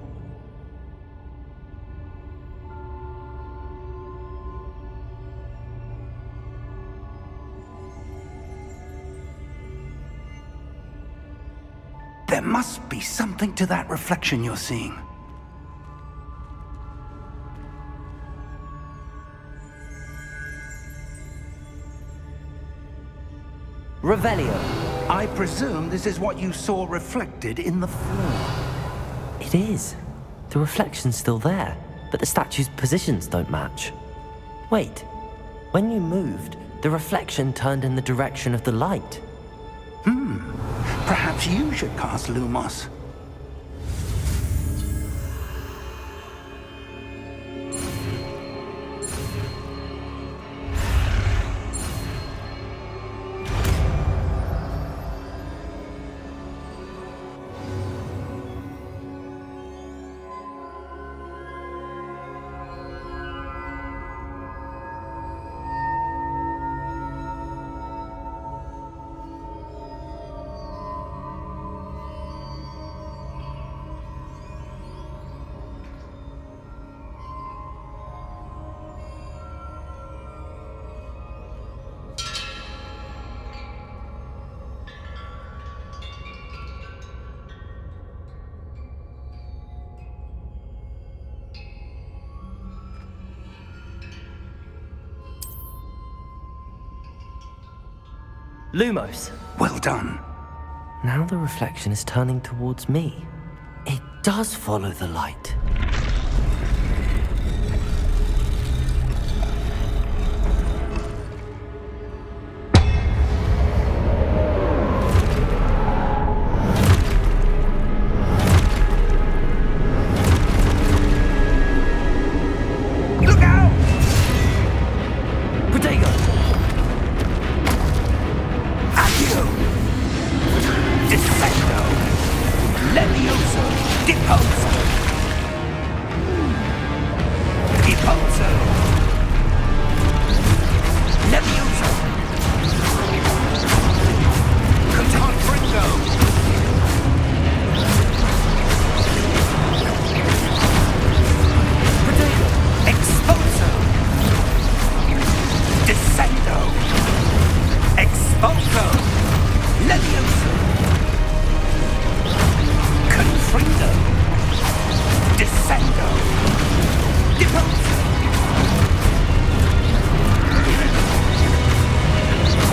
There must be something to that reflection you're seeing. Revelio. I presume this is what you saw reflected in the floor. It is. The reflection's still there, but the statue's positions don't match. Wait, when you moved, The reflection turned in the direction of the light. Perhaps you should cast Lumos. Lumos! Well done. Now the reflection is turning towards me. It does follow the light. Look out! Protego! Accio! Descendo! Levioso! Deposo! Deposo! Levioso! Confringo! Protego! Exposo! Descendo! Exposo! Levioso! Confringo! Descendo! Deposo!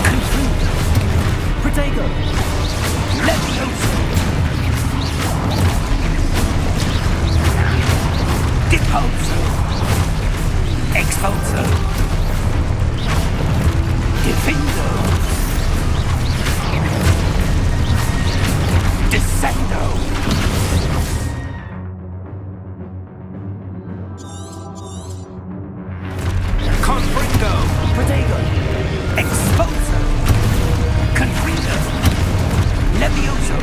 Confringo! Protego! Levioso! Deposo! Exposo! Defendo! Descendo! Confringo! Protego! Exposo! Confringo! Levioso!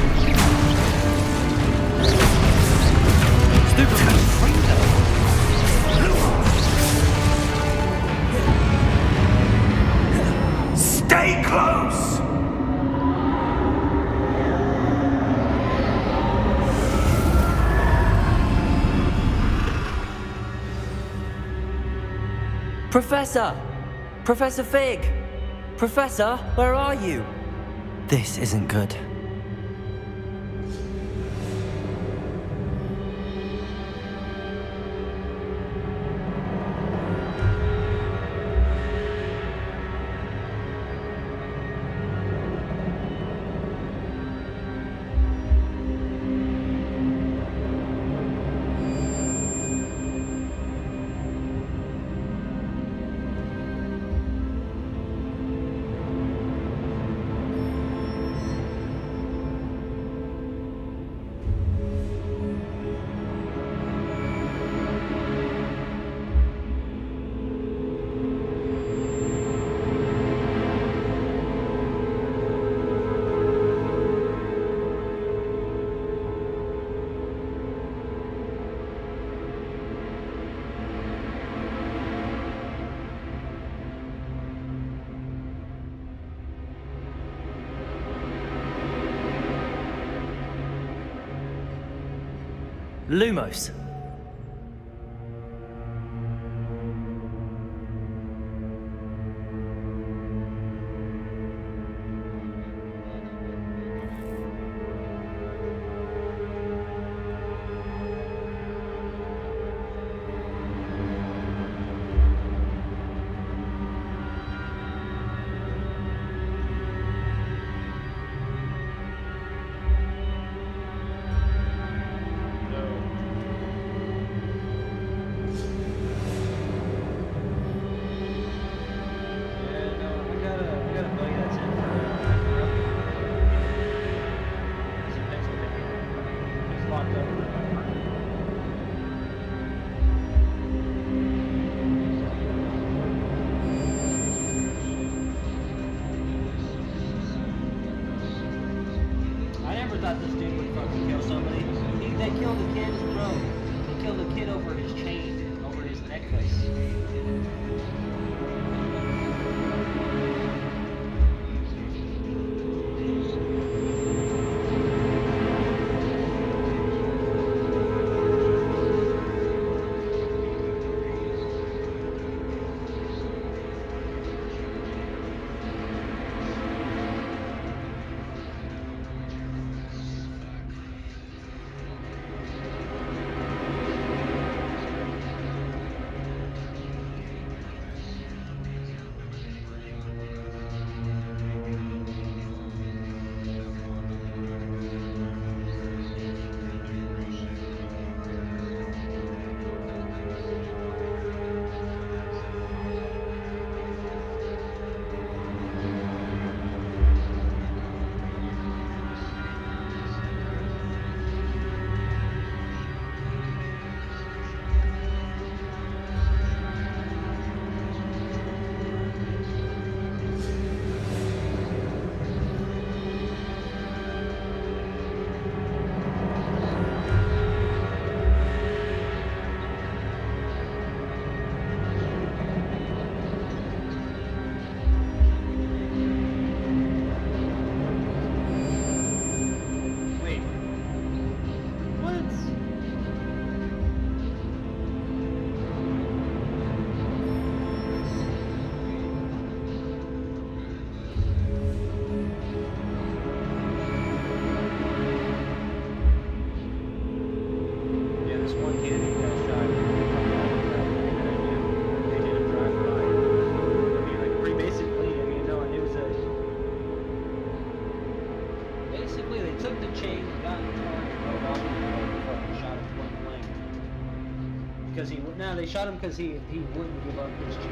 Stupid! Confringo! Stay close! Professor! Professor Fig! Professor, where are you? This isn't good. Lumos! thought this dude would fucking kill somebody. They killed the kid, bro. They killed the kid over his chain, over his necklace. Because he would. No, they shot him because he wouldn't give up his chain.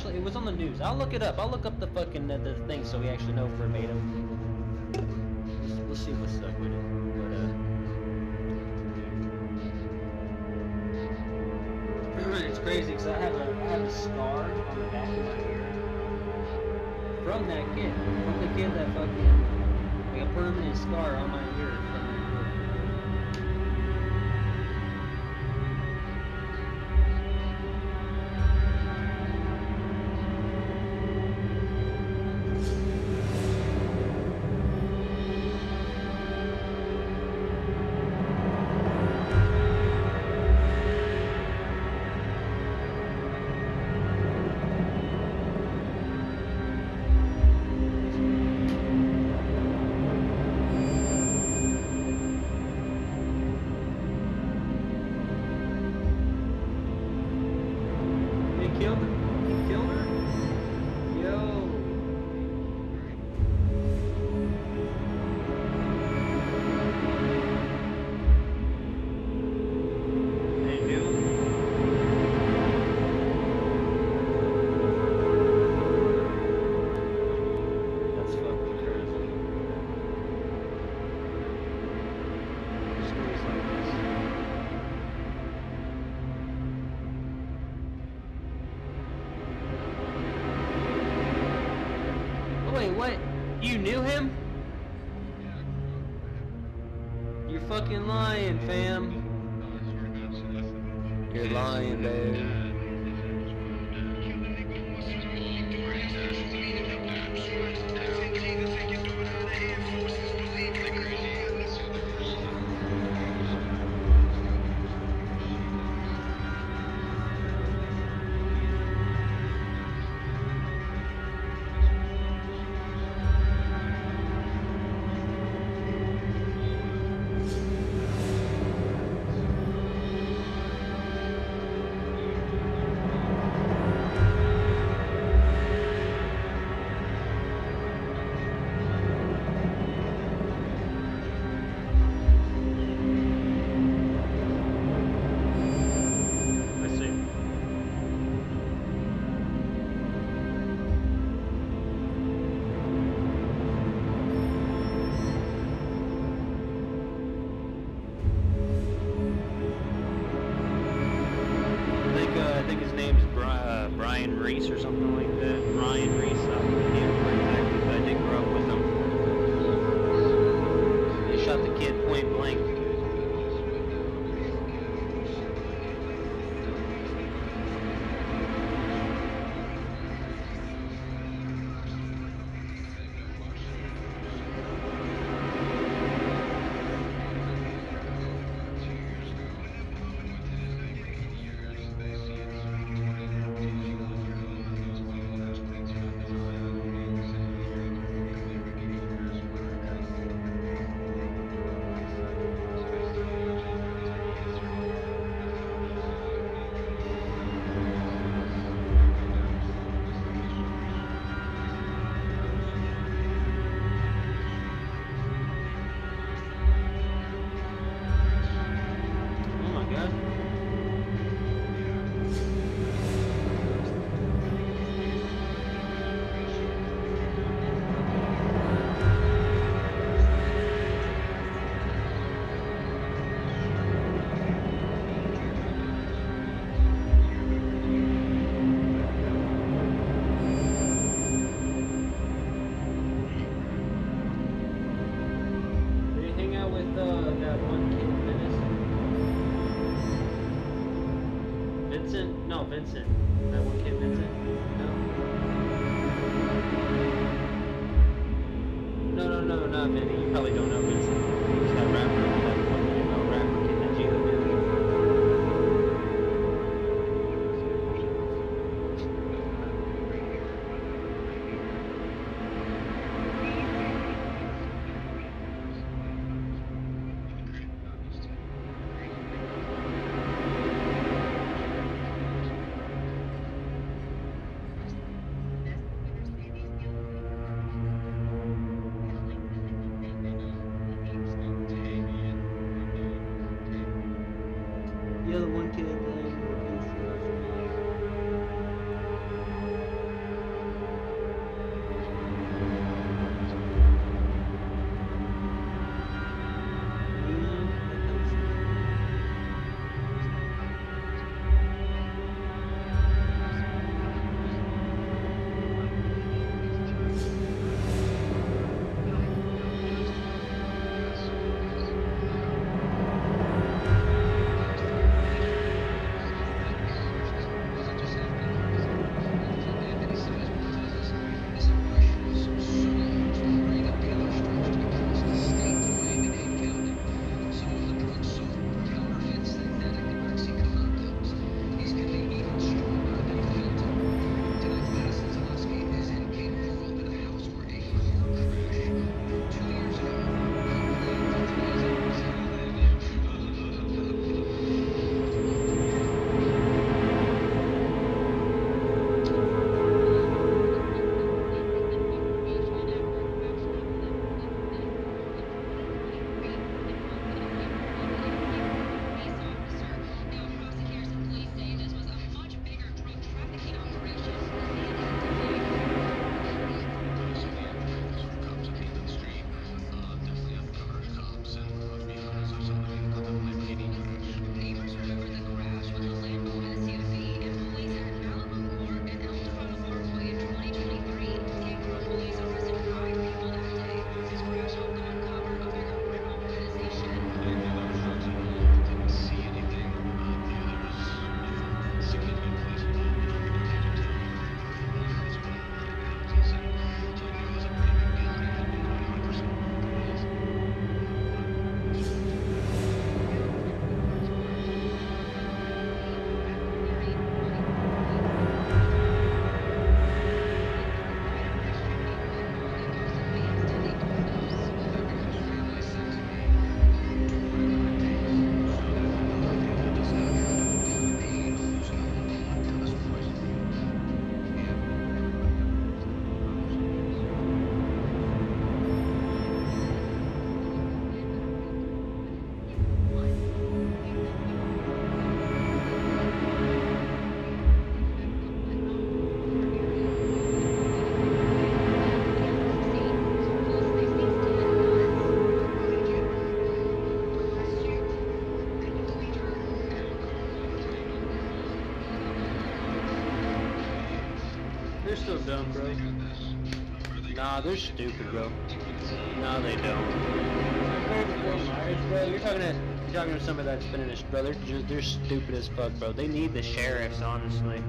It was on the news. I'll look it up. I'll look up the fucking the thing so we actually know verbatim. We'll see what's up with it. But it's crazy because I have a scar on the back of my ear from that kid. From the kid that fucking like a permanent scar on my ear from that kid. Wait, what? You knew him? You're fucking lying, fam. You're lying, babe. I think his name's Brian Reese or something like that. Brian Reese. I can't remember. Vincent? No, Vincent. That one kid, Vincent? No, not Vinny. You probably don't know Vincent. He's that rapper, that one female rapper kid that Gila knew. Yeah, the one kid They're so dumb, bro. Nah, they're stupid, bro. No, they don't. Bro, you're talking to somebody that's been in this, bro. They're stupid as fuck, bro. They need the sheriffs, honestly.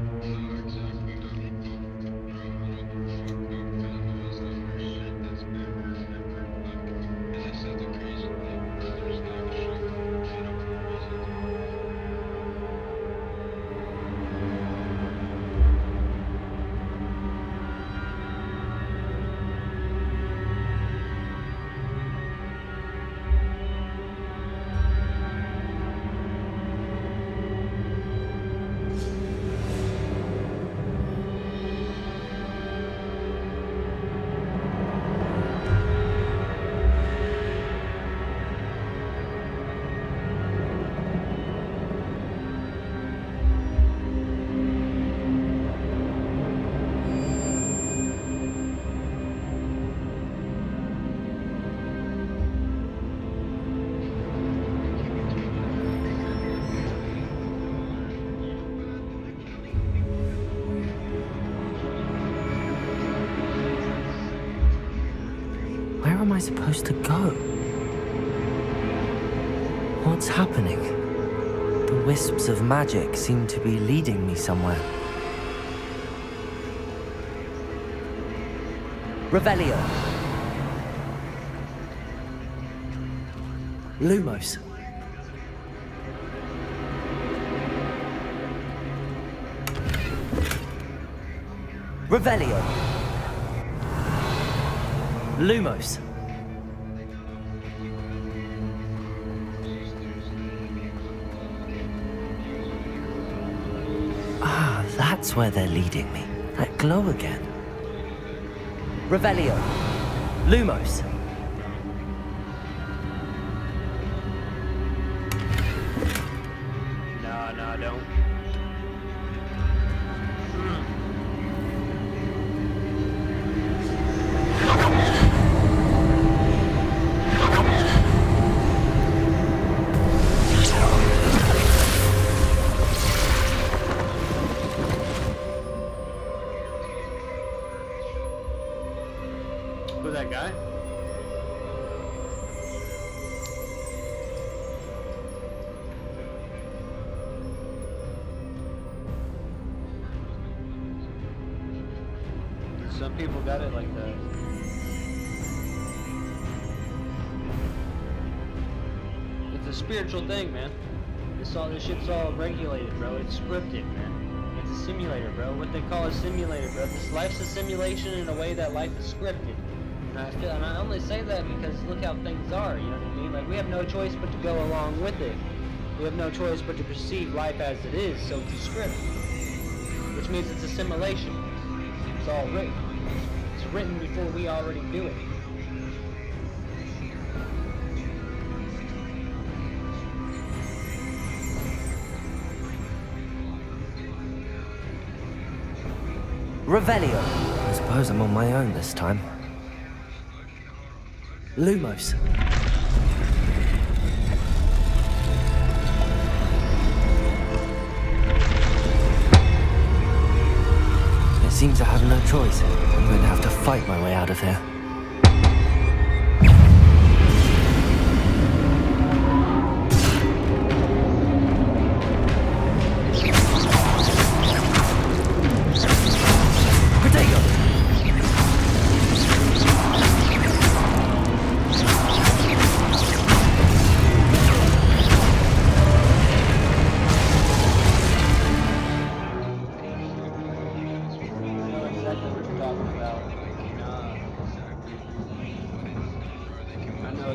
Where am I supposed to go? What's happening? The wisps of magic seem to be leading me somewhere. Revelio. Lumos. Revelio. Lumos. Ah, that's where they're leading me. That glow again. Revelio. Lumos. No, don't. Who's that guy? Some people got it like that. It's a spiritual thing, man. This shit's all regulated, bro. It's scripted, man. It's a simulator, bro. What they call a simulator, bro. This life's a simulation in a way that life is scripted. And I only say that because look how things are, you know what I mean? Like, we have no choice but to go along with it. We have no choice but to perceive life as it is, so it's a script. Which means it's a simulation. It's all written. It's written before we already do it. Revelio. I suppose I'm on my own this time. Lumos. I seem to have no choice. I'm going to have to fight my way out of here.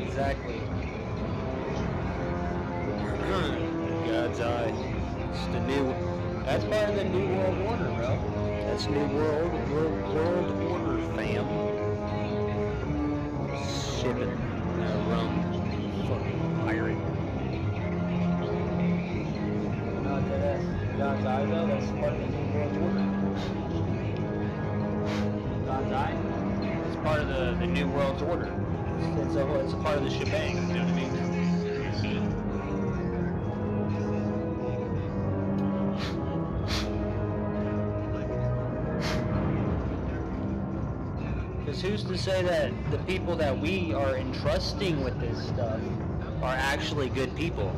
Exactly. God's eye. It's the new. That's part of the New World Order, bro. That's New World Order, fam. Shipping rum. Fucking pirate. No, that's God's eye, though. That's part of the New World Order. God's eye. It's part of the New World's Order. It's a part of the shebang, you know what I mean? Because who's to say that the people that we are entrusting with this stuff are actually good people?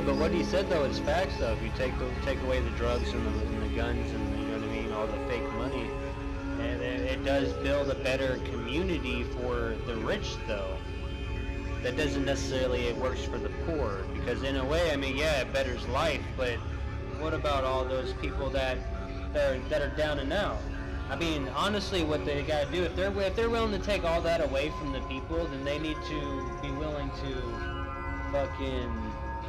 but what he said though is facts though. If you take away the drugs and the guns and you know what I mean, all the fake money, and it does build a better community for the rich though. That doesn't necessarily it works for the poor, because in a way, I mean, yeah, it betters life, but what about all those people that are down and out? I mean, honestly, what they gotta do, if they're willing to take all that away from the people, then they need to be willing to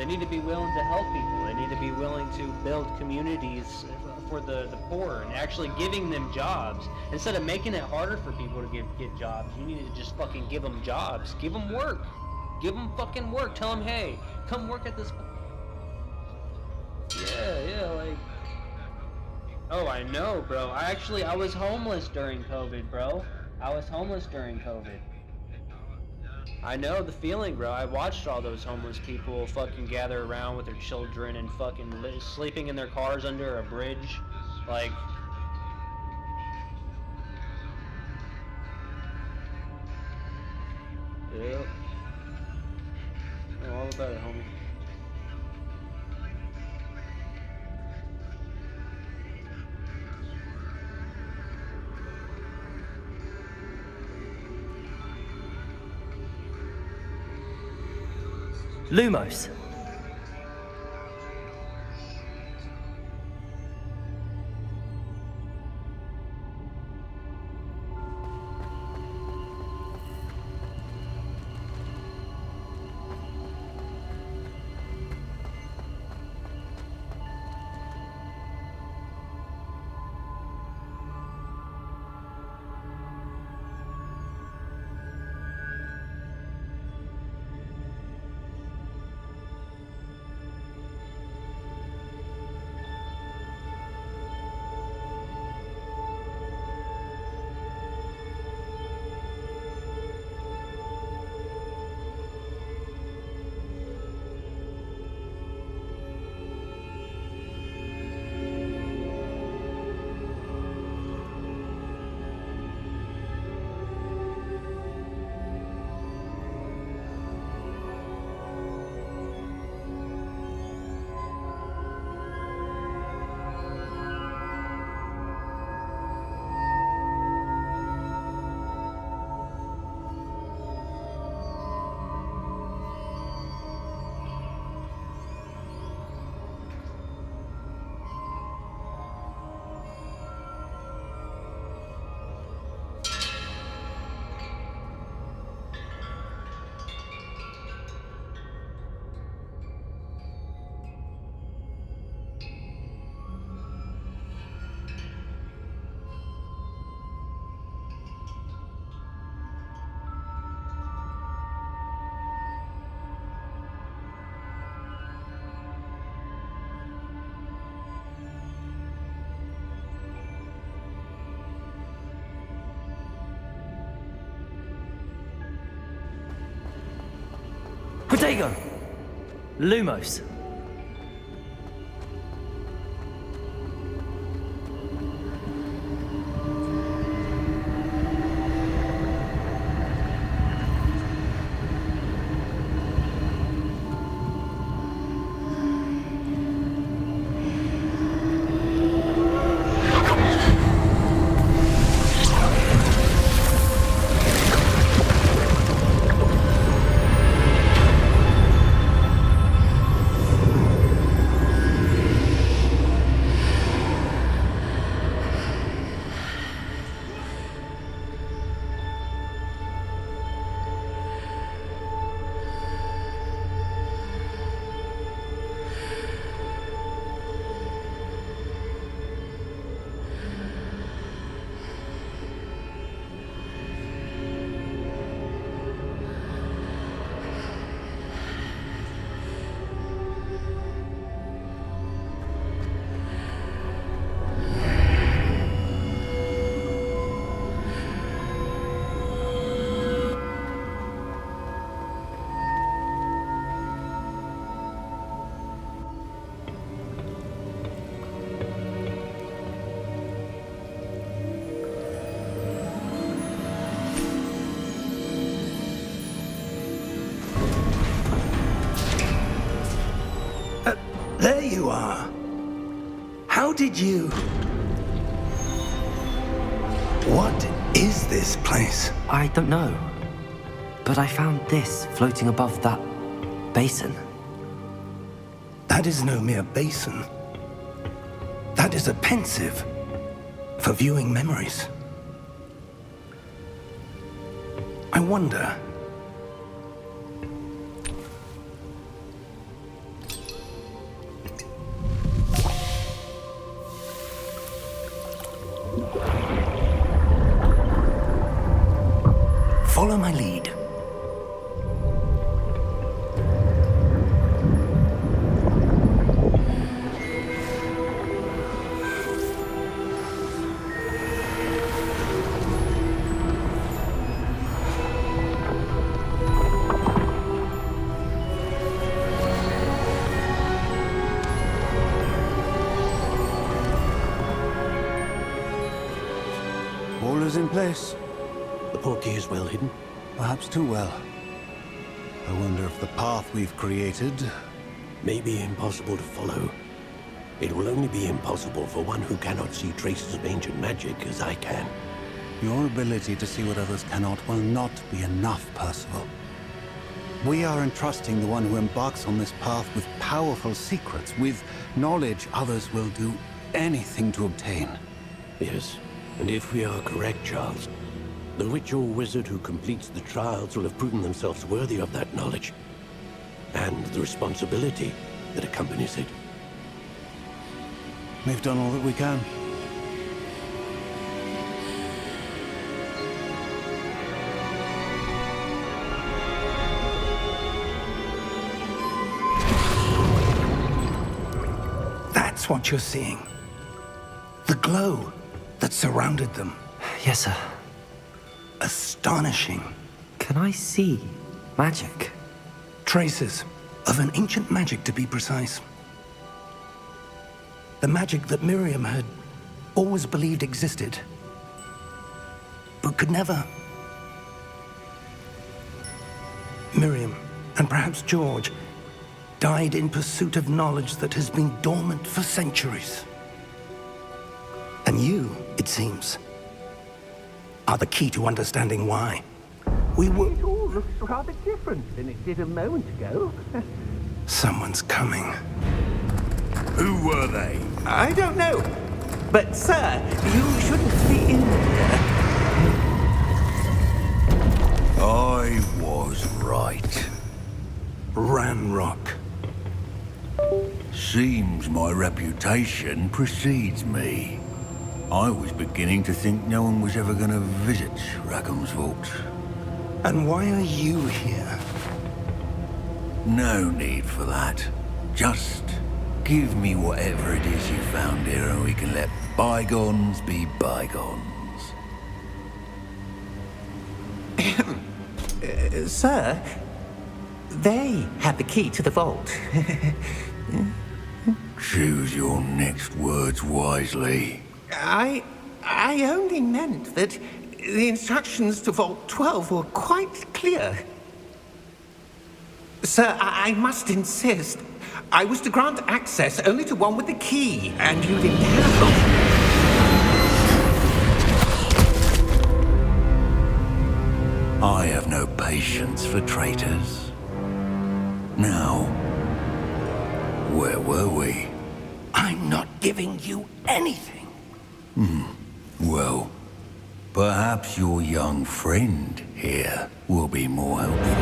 they need to be willing to help people. They need to be willing to build communities for the poor and actually giving them jobs. Instead of making it harder for people to get jobs, you need to just fucking give them jobs. Give them work. Give them fucking work. Tell them, hey, come work at this. Yeah, like. Oh, I know, bro. I was homeless during COVID, bro. I was homeless during COVID. I know the feeling, bro. I watched all those homeless people fucking gather around with their children and fucking sleeping in their cars under a bridge. Like... Yep. All about it, homie. Lumos. Protego! Lumos. are. How did you... What is this place? I don't know. But I found this floating above that basin. That is no mere basin. That is a pensive for viewing memories. I wonder... Follow my lead. All is in place. The portkey is well hidden. Perhaps too well. I wonder if the path we've created... May be impossible to follow. It will only be impossible for one who cannot see traces of ancient magic as I can. Your ability to see what others cannot will not be enough, Percival. We are entrusting the one who embarks on this path with powerful secrets, with knowledge others will do anything to obtain. Yes, and if we are correct, Charles, the witch or wizard who completes the trials will have proven themselves worthy of that knowledge, and the responsibility that accompanies it. We've done all that we can. That's what you're seeing. The glow that surrounded them. Yes, sir. Astonishing. Can I see magic? Traces of an ancient magic, to be precise. The magic that Miriam had always believed existed, but could never. Miriam, and perhaps George, died in pursuit of knowledge that has been dormant for centuries. And you, it seems, are the key to understanding why. It all looks rather different than it did a moment ago. Someone's coming. Who were they? I don't know. But, sir, you shouldn't be in here. I was right. Ranrock. Seems my reputation precedes me. I was beginning to think no one was ever going to visit Rackham's vault. And why are you here? No need for that. Just give me whatever it is you found here and we can let bygones be bygones. Sir, they have the key to the vault. Choose your next words wisely. I only meant that the instructions to Vault 12 were quite clear. Sir, I must insist. I was to grant access only to one with the key, and you didn't have it. I have no patience for traitors. Now, where were we? I'm not giving you anything. Well, perhaps your young friend here will be more helpful.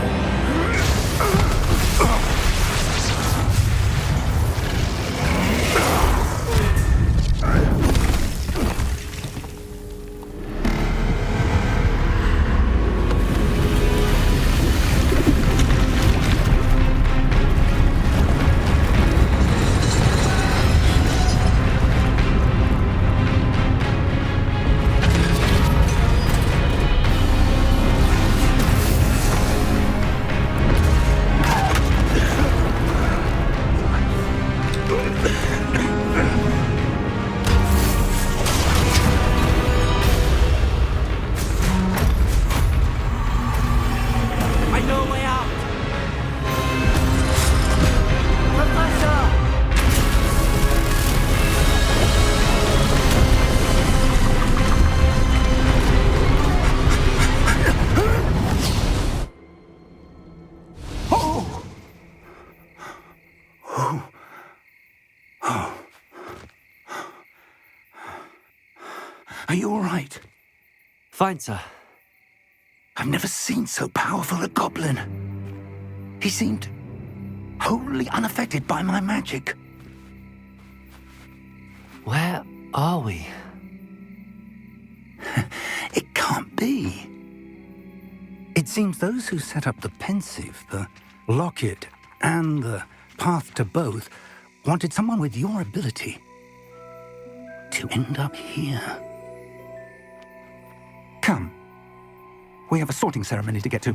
Are you all right? Fine, sir. I've never seen so powerful a goblin. He seemed wholly unaffected by my magic. Where are we? It can't be. It seems those who set up the pensive, the locket, and the path to both wanted someone with your ability to end up here. Come. We have a sorting ceremony to get to.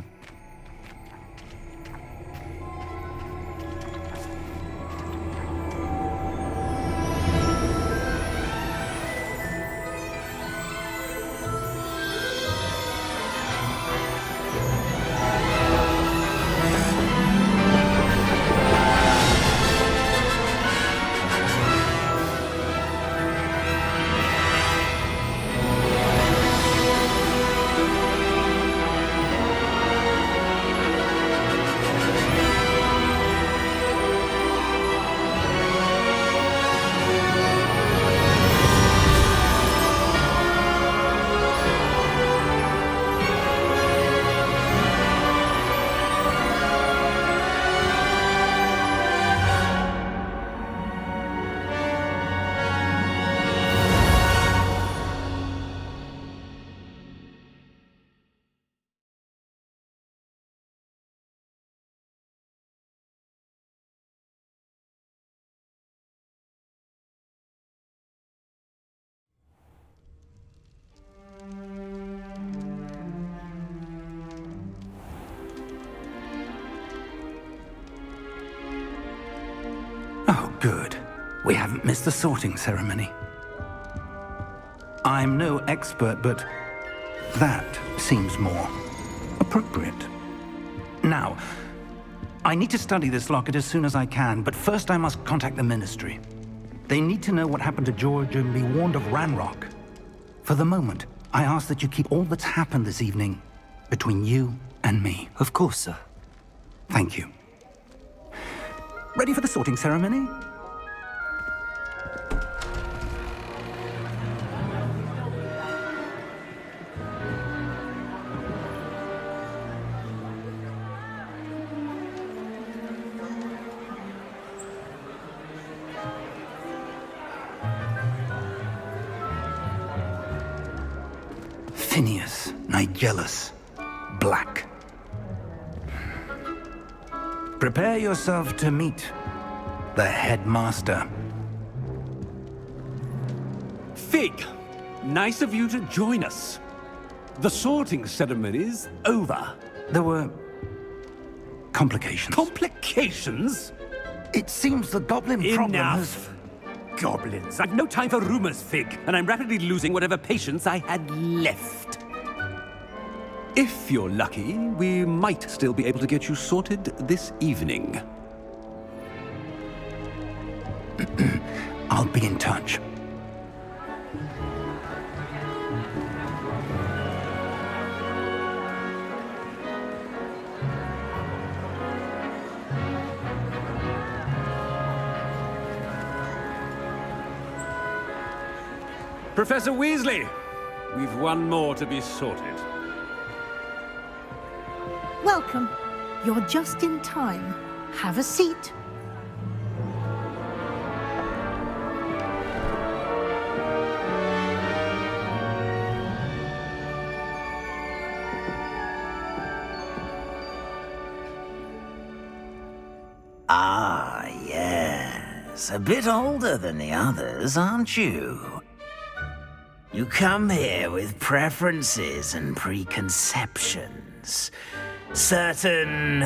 Oh, good. We haven't missed the sorting ceremony. I'm no expert, but that seems more appropriate. Now, I need to study this locket as soon as I can, but first I must contact the Ministry. They need to know what happened to George and be warned of Ranrock. For the moment, I ask that you keep all that's happened this evening between you and me. Of course, sir. Thank you. Ready for the sorting ceremony? Phineas, Nigellus, Black. Prepare yourself to meet the headmaster. Fig, nice of you to join us. The sorting ceremony's over. There were complications. Complications? It seems the goblin problem has... Enough. Goblins. I've no time for rumors, Fig, and I'm rapidly losing whatever patience I had left. If you're lucky, we might still be able to get you sorted this evening. I'll be in touch. Professor Weasley, we've one more to be sorted. Welcome. You're just in time. Have a seat. Ah, yes. A bit older than the others, aren't you? You come here with preferences and preconceptions. Certain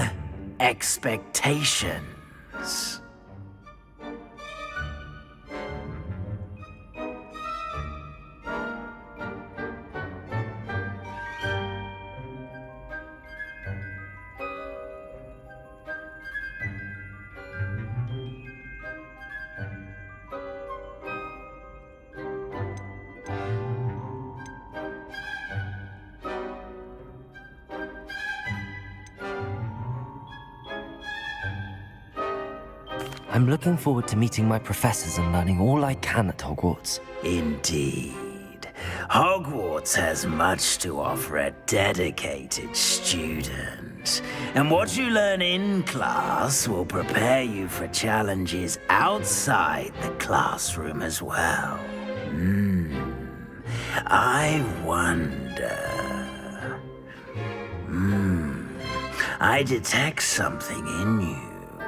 expectations. I'm looking forward to meeting my professors and learning all I can at Hogwarts. Indeed. Hogwarts has much to offer a dedicated student. And what you learn in class will prepare you for challenges outside the classroom as well. I wonder... I detect something in you.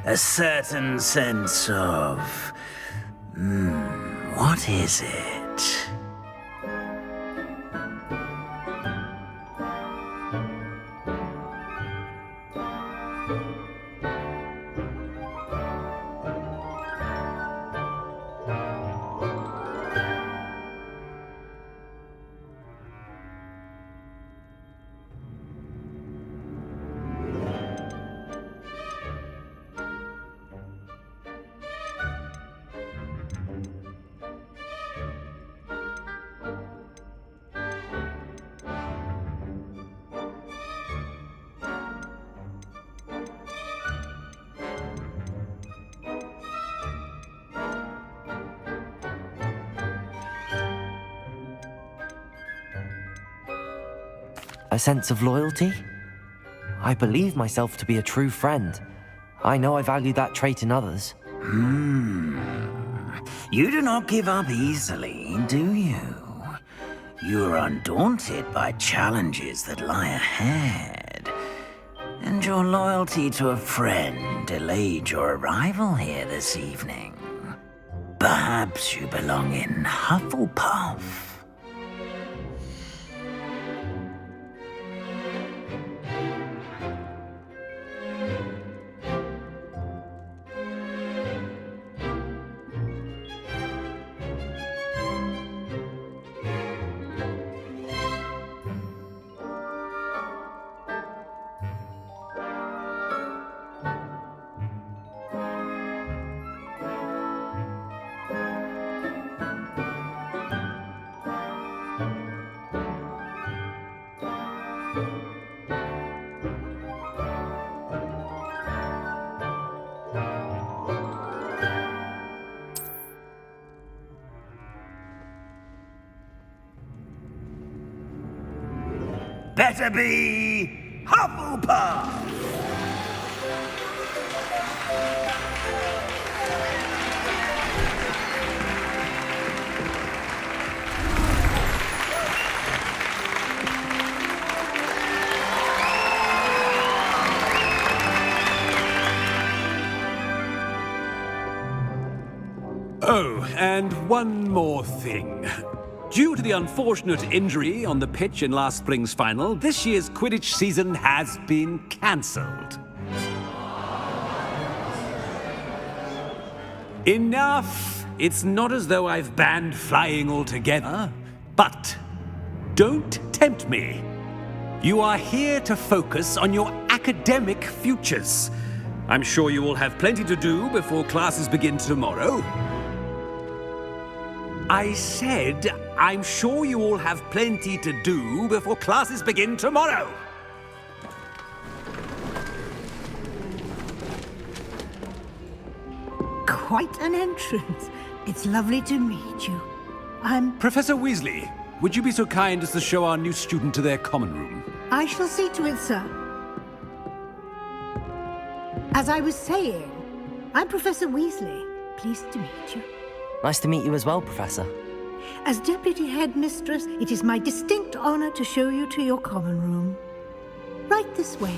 A certain sense of... what is it? A sense of loyalty? I believe myself to be a true friend. I know I value that trait in others. You do not give up easily, do you? You are undaunted by challenges that lie ahead. And your loyalty to a friend delayed your arrival here this evening. Perhaps you belong in Hufflepuff. Better be Hufflepuff! Oh, and one more thing. Due to the unfortunate injury on the pitch in last spring's final, this year's Quidditch season has been cancelled. Enough! It's not as though I've banned flying altogether, but don't tempt me. You are here to focus on your academic futures. I'm sure you will have plenty to do before classes begin tomorrow. I said, I'm sure you all have plenty to do before classes begin tomorrow. Quite an entrance. It's lovely to meet you. I'm... Professor Weasley, would you be so kind as to show our new student to their common room? I shall see to it, sir. As I was saying, I'm Professor Weasley. Pleased to meet you. Nice to meet you as well, Professor. As Deputy Headmistress, it is my distinct honor to show you to your common room. Right this way.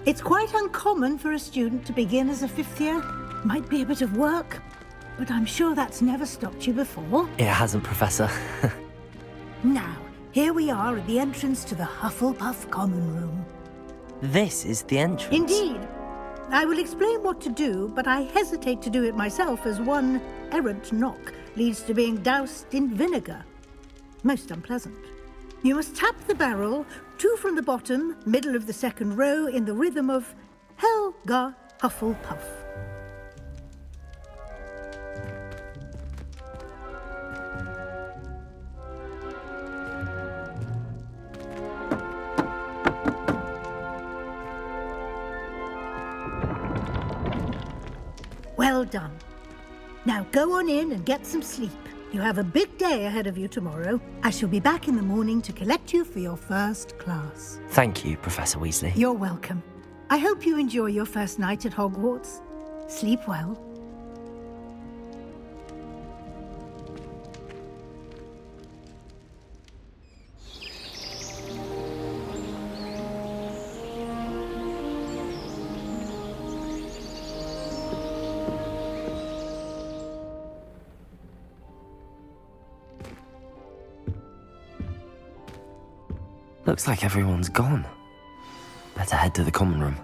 It's quite uncommon for a student to begin as a fifth year. Might be a bit of work, but I'm sure that's never stopped you before. It hasn't, Professor. Now, here we are at the entrance to the Hufflepuff common room. This is the entrance. Indeed. I will explain what to do, but I hesitate to do it myself as one errant knock leads to being doused in vinegar. Most unpleasant. You must tap the barrel, 2 from the bottom, middle of the second row, in the rhythm of Helga Hufflepuff. Well done. Now go on in and get some sleep. You have a big day ahead of you tomorrow. I shall be back in the morning to collect you for your first class. Thank you, Professor Weasley. You're welcome. I hope you enjoy your first night at Hogwarts. Sleep well. Looks like everyone's gone. Better head to the common room.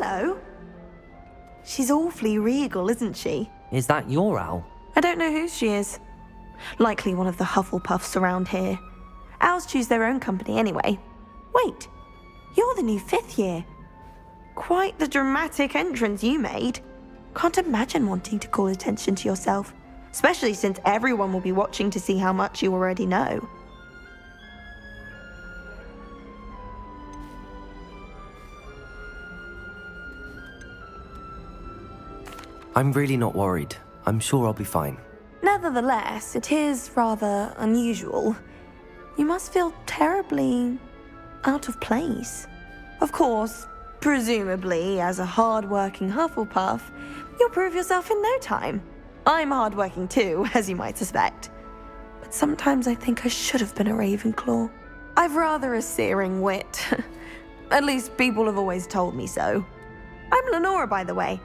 Hello. She's awfully regal, isn't she? Is that your owl? I don't know whose she is. Likely one of the Hufflepuffs around here. Owls choose their own company anyway. Wait, you're the new 5th year. Quite the dramatic entrance you made. Can't imagine wanting to call attention to yourself, especially since everyone will be watching to see how much you already know. I'm really not worried. I'm sure I'll be fine. Nevertheless, it is rather unusual. You must feel terribly out of place. Of course, presumably, as a hard-working Hufflepuff, you'll prove yourself in no time. I'm hard-working too, as you might suspect. But sometimes I think I should have been a Ravenclaw. I've rather a searing wit. At least people have always told me so. I'm Lenora, by the way.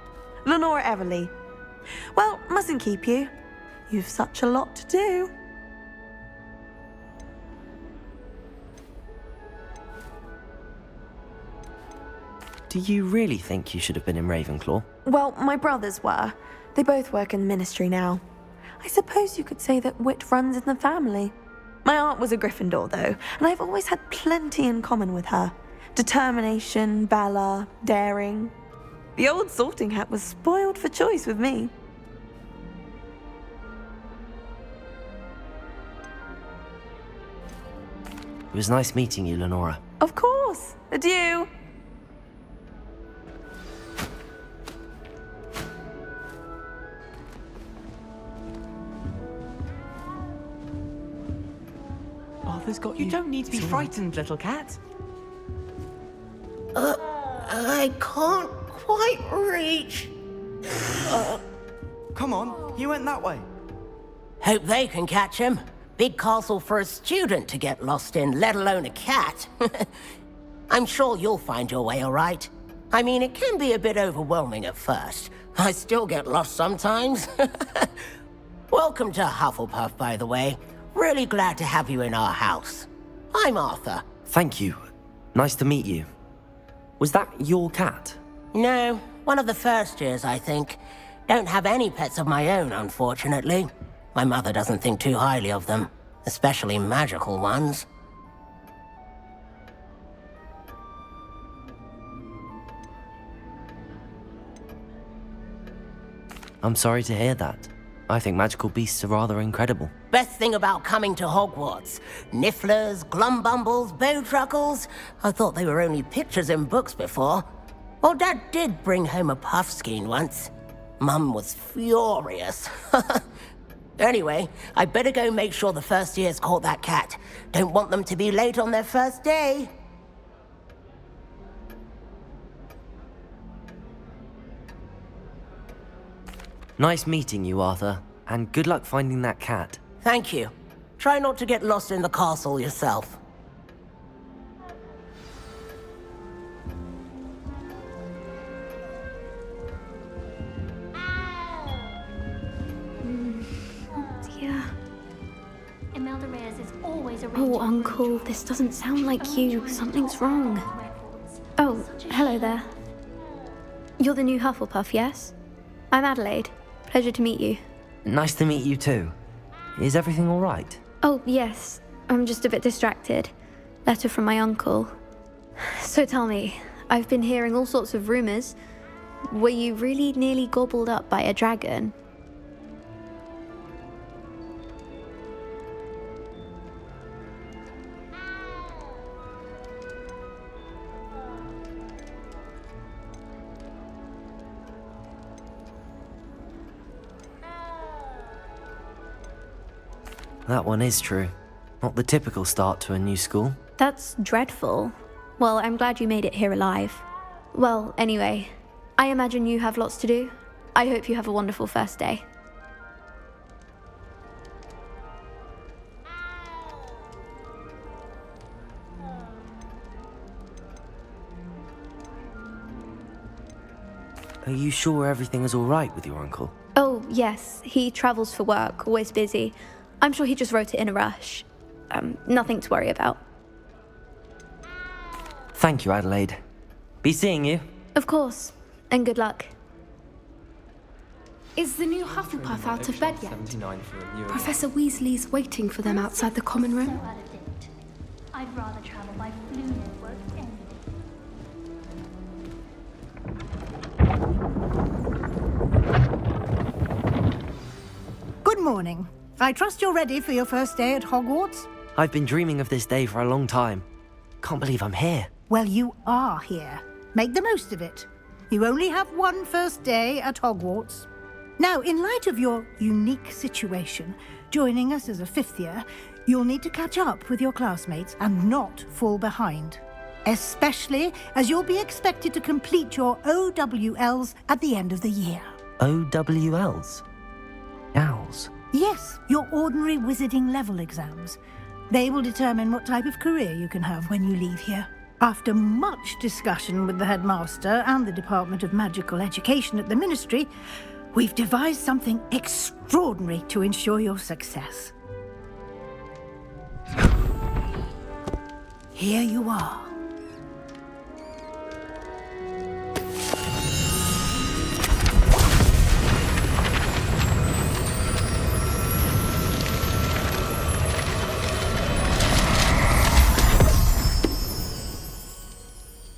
Lenora Everly. Well, mustn't keep you. You've such a lot to do. Do you really think you should have been in Ravenclaw? Well, my brothers were. They both work in the ministry now. I suppose you could say that wit runs in the family. My aunt was a Gryffindor, though, and I've always had plenty in common with her. Determination, valor, daring. The old sorting hat was spoiled for choice with me. It was nice meeting you, Lenora. Of course. Adieu. Arthur's got you. You don't need to be frightened, little cat. I can't quite reach. Come on, you went that way. Hope they can catch him. Big castle for a student to get lost in, let alone a cat. I'm sure you'll find your way all right. I mean, it can be a bit overwhelming at first. I still get lost sometimes. Welcome to Hufflepuff, by the way. Really glad to have you in our house. I'm Arthur. Thank you. Nice to meet you. Was that your cat? No, one of the first years, I think. Don't have any pets of my own, unfortunately. My mother doesn't think too highly of them, especially magical ones. I'm sorry to hear that. I think magical beasts are rather incredible. Best thing about coming to Hogwarts. Nifflers, Glumbumbles, Bowtruckles. I thought they were only pictures in books before. Well, Dad did bring home a Puffskein once. Mum was furious. Anyway, I better go make sure the first years caught that cat. Don't want them to be late on their first day. Nice meeting you, Arthur, and good luck finding that cat. Thank you. Try not to get lost in the castle yourself. Dear. Oh, Uncle, this doesn't sound like you. Something's wrong. Oh, hello there. You're the new Hufflepuff, yes? I'm Adelaide. Pleasure to meet you. Nice to meet you too. Is everything all right? Oh, yes. I'm just a bit distracted. Letter from my uncle. So tell me, I've been hearing all sorts of rumors. Were you really nearly gobbled up by a dragon? That one is true. Not the typical start to a new school. That's dreadful. Well, I'm glad you made it here alive. Well, anyway, I imagine you have lots to do. I hope you have a wonderful first day. Are you sure everything is all right with your uncle? Oh, yes. He travels for work, always busy. I'm sure he just wrote it in a rush. Nothing to worry about. Thank you, Adelaide. Be seeing you. Of course. And good luck. Is the new Hufflepuff out of bed yet? Professor Weasley's waiting for them outside the common room. I'd rather travel by Flu Network any Good morning. I trust you're ready for your first day at Hogwarts? I've been dreaming of this day for a long time. Can't believe I'm here. Well, you are here. Make the most of it. You only have one first day at Hogwarts. Now, in light of your unique situation, joining us as a fifth year, you'll need to catch up with your classmates and not fall behind. Especially as you'll be expected to complete your OWLs at the end of the year. OWLs? Owls? Yes, your ordinary wizarding level exams. They will determine what type of career you can have when you leave here. After much discussion with the headmaster and the Department of Magical Education at the Ministry, we've devised something extraordinary to ensure your success. Here you are.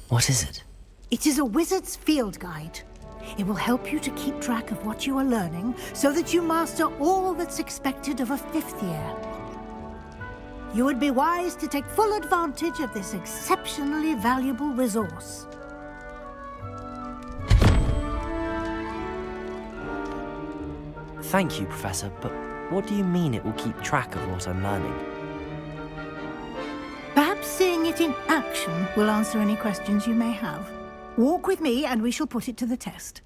What is it? It is a wizard's field guide. It will help you to keep track of what you are learning so that you master all that's expected of a fifth year. You would be wise to take full advantage of this exceptionally valuable resource. Thank you, Professor, but what do you mean it will keep track of what I'm learning? Perhaps seeing it in action will answer any questions you may have. Walk with me and we shall put it to the test.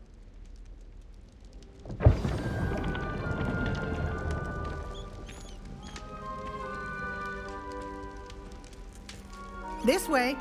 This way.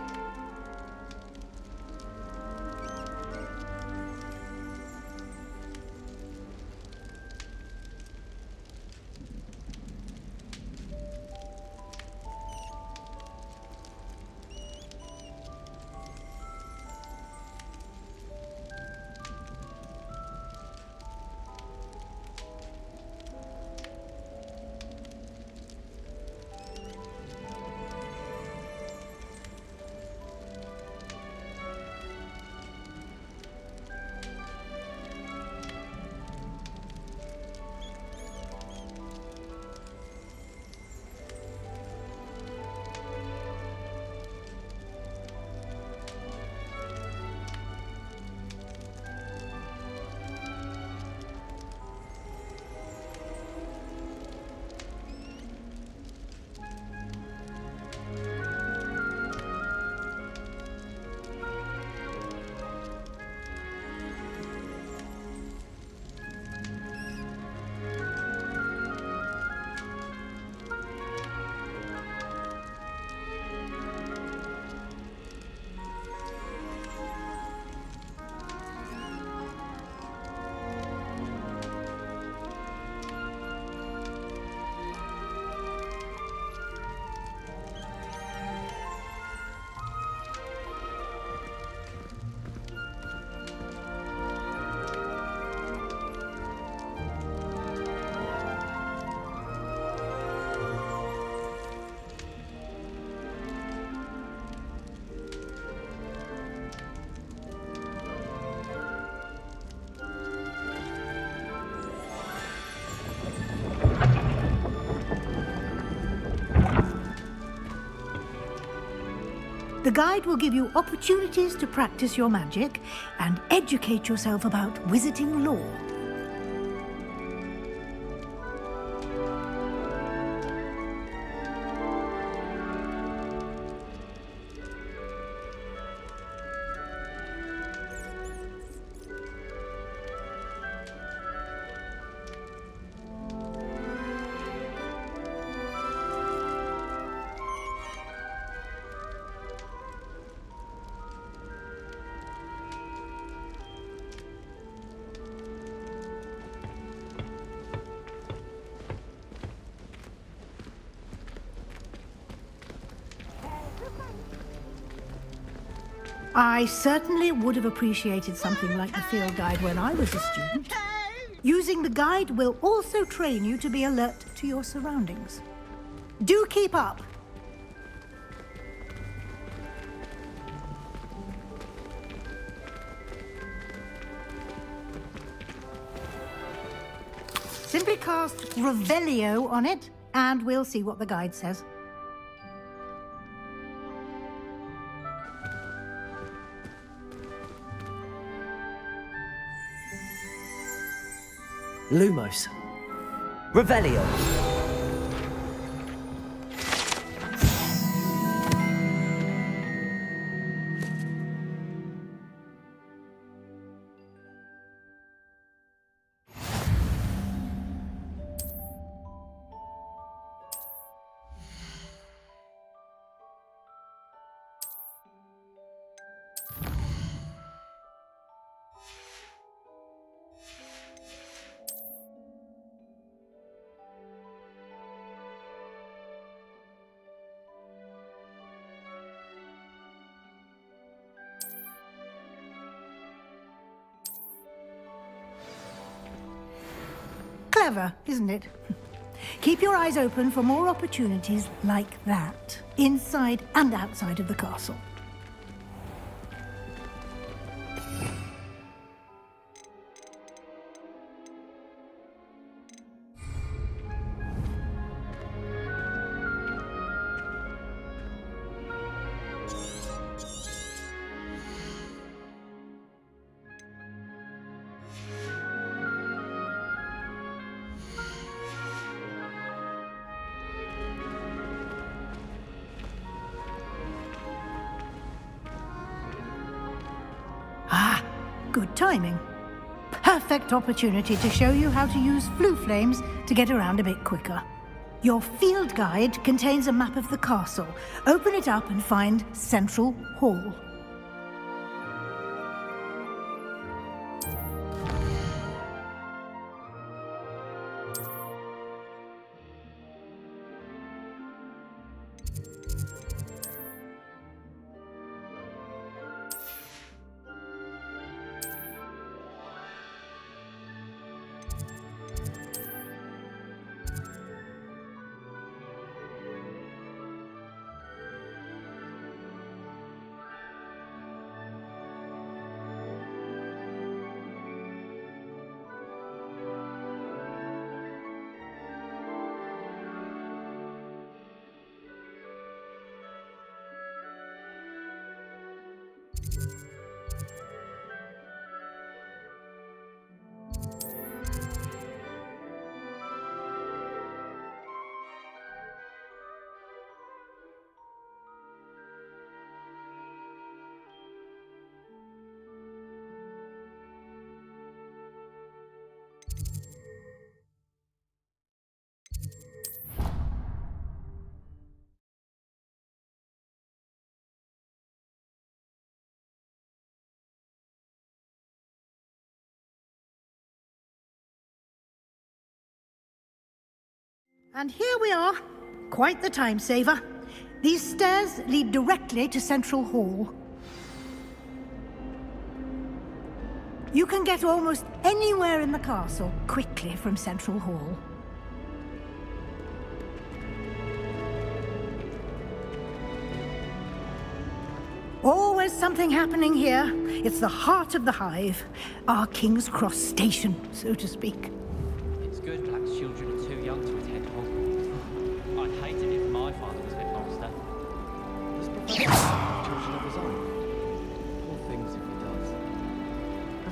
The guide will give you opportunities to practice your magic and educate yourself about wizarding lore. I certainly would have appreciated something like the field guide when I was a student. Using the guide will also train you to be alert to your surroundings. Do keep up! Simply cast Revelio on it, and we'll see what the guide says. Lumos. Revelio. Clever, isn't it? Keep your eyes open for more opportunities like that, inside and outside of the castle. Ah, good timing. Perfect opportunity to show you how to use flue flames to get around a bit quicker. Your field guide contains a map of the castle. Open it up and find Central Hall. And here we are. Quite the time saver. These stairs lead directly to Central Hall. You can get almost anywhere in the castle quickly from Central Hall. Always something happening here. It's the heart of the hive. Our King's Cross station, so to speak. It's good black children are too young to attend Hogwarts. I'd hate it if my father was headmaster.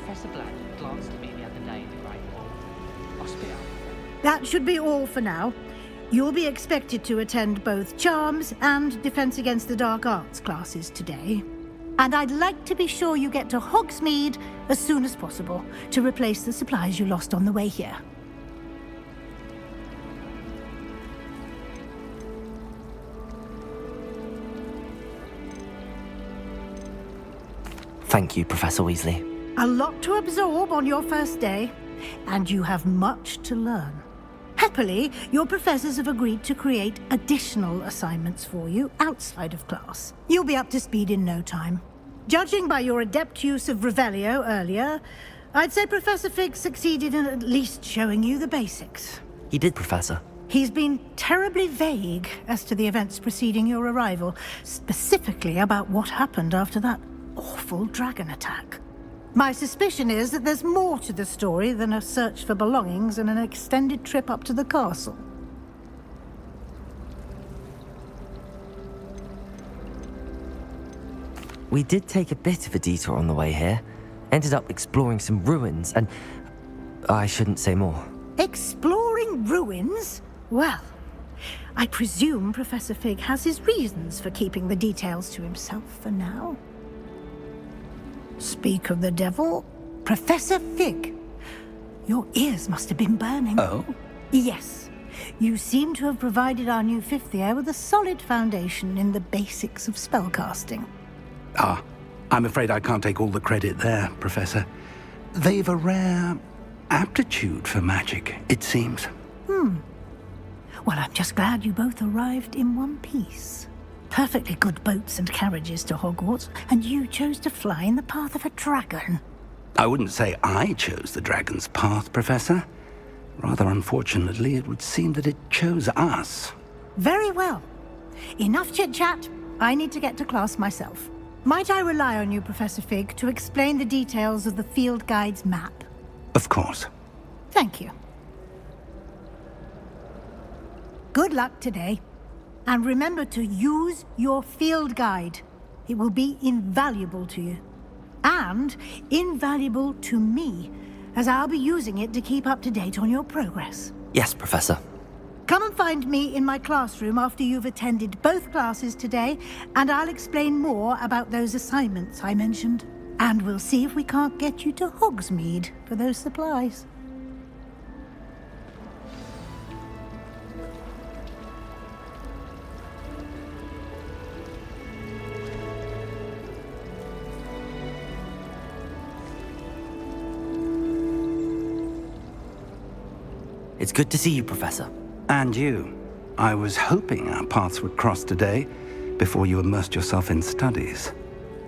Professor Black glanced at me the other day in the Great Hall. I'll spit out. That should be all for now. You'll be expected to attend both Charms and Defense Against the Dark Arts classes today. And I'd like to be sure you get to Hogsmeade as soon as possible to replace the supplies you lost on the way here. Thank you, Professor Weasley. A lot to absorb on your first day, and you have much to learn. Happily, your professors have agreed to create additional assignments for you outside of class. You'll be up to speed in no time. Judging by your adept use of Revelio earlier, I'd say Professor Fig succeeded in at least showing you the basics. He did, Professor. He's been terribly vague as to the events preceding your arrival, specifically about what happened after that awful dragon attack. My suspicion is that there's more to the story than a search for belongings and an extended trip up to the castle. We did take a bit of a detour on the way here. Ended up exploring some ruins and... I shouldn't say more. Exploring ruins? Well, I presume Professor Fig has his reasons for keeping the details to himself for now. Speak of the devil, Professor Fig. Your ears must have been burning. Oh? Yes. You seem to have provided our new fifth year with a solid foundation in the basics of spellcasting. Ah, I'm afraid I can't take all the credit there, Professor. They've a rare aptitude for magic, it seems. Well, I'm just glad you both arrived in one piece. Perfectly good boats and carriages to Hogwarts, and you chose to fly in the path of a dragon. I wouldn't say I chose the dragon's path, Professor. Rather unfortunately, it would seem that it chose us. Very well. Enough chit-chat. I need to get to class myself. Might I rely on you, Professor Fig, to explain the details of the field guide's map? Of course. Thank you. Good luck today. And remember to use your field guide. It will be invaluable to you. And invaluable to me, as I'll be using it to keep up to date on your progress. Yes, Professor. Come and find me in my classroom after you've attended both classes today, and I'll explain more about those assignments I mentioned. And we'll see if we can't get you to Hogsmeade for those supplies. It's good to see you, Professor. And you. I was hoping our paths would cross today, before you immersed yourself in studies.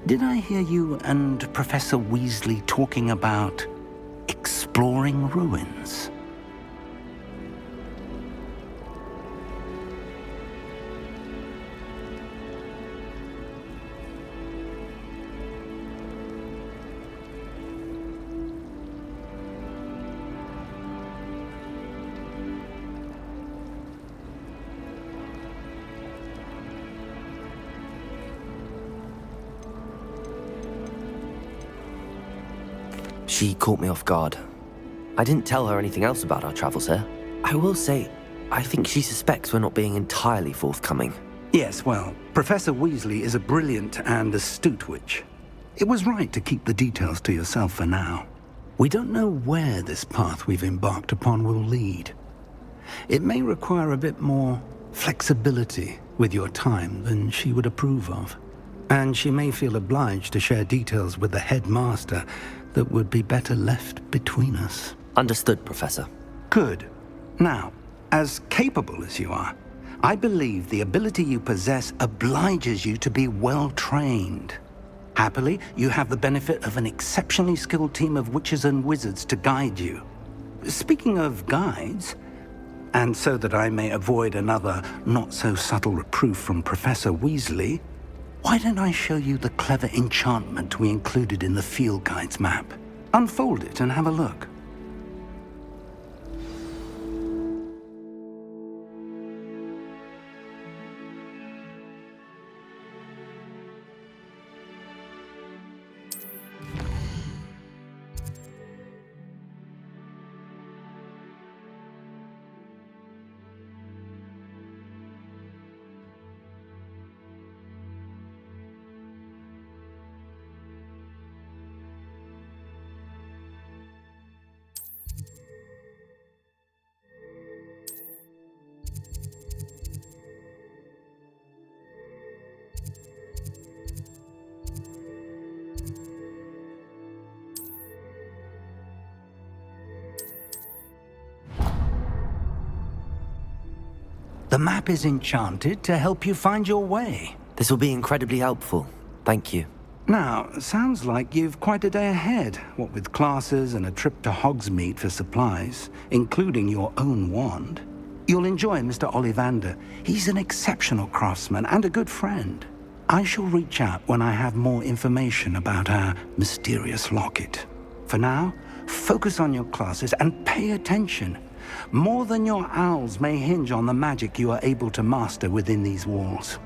Did I hear you and Professor Weasley talking about exploring ruins? She caught me off guard. I didn't tell her anything else about our travels here. I will say, I think she suspects we're not being entirely forthcoming. Yes, well, Professor Weasley is a brilliant and astute witch. It was right to keep the details to yourself for now. We don't know where this path we've embarked upon will lead. It may require a bit more flexibility with your time than she would approve of. And she may feel obliged to share details with the headmaster that would be better left between us. Understood, Professor. Good. Now, as capable as you are, I believe the ability you possess obliges you to be well trained. Happily, you have the benefit of an exceptionally skilled team of witches and wizards to guide you. Speaking of guides, and so that I may avoid another not-so-subtle reproof from Professor Weasley, why don't I show you the clever enchantment we included in the field guide's map? Unfold it and have a look. The map is enchanted to help you find your way. This will be incredibly helpful. Thank you. Now, sounds like you've quite a day ahead, what with classes and a trip to Hogsmeade for supplies, including your own wand. You'll enjoy Mr. Ollivander. He's an exceptional craftsman and a good friend. I shall reach out when I have more information about our mysterious locket. For now, focus on your classes and pay attention. More than your owls may hinge on the magic you are able to master within these walls.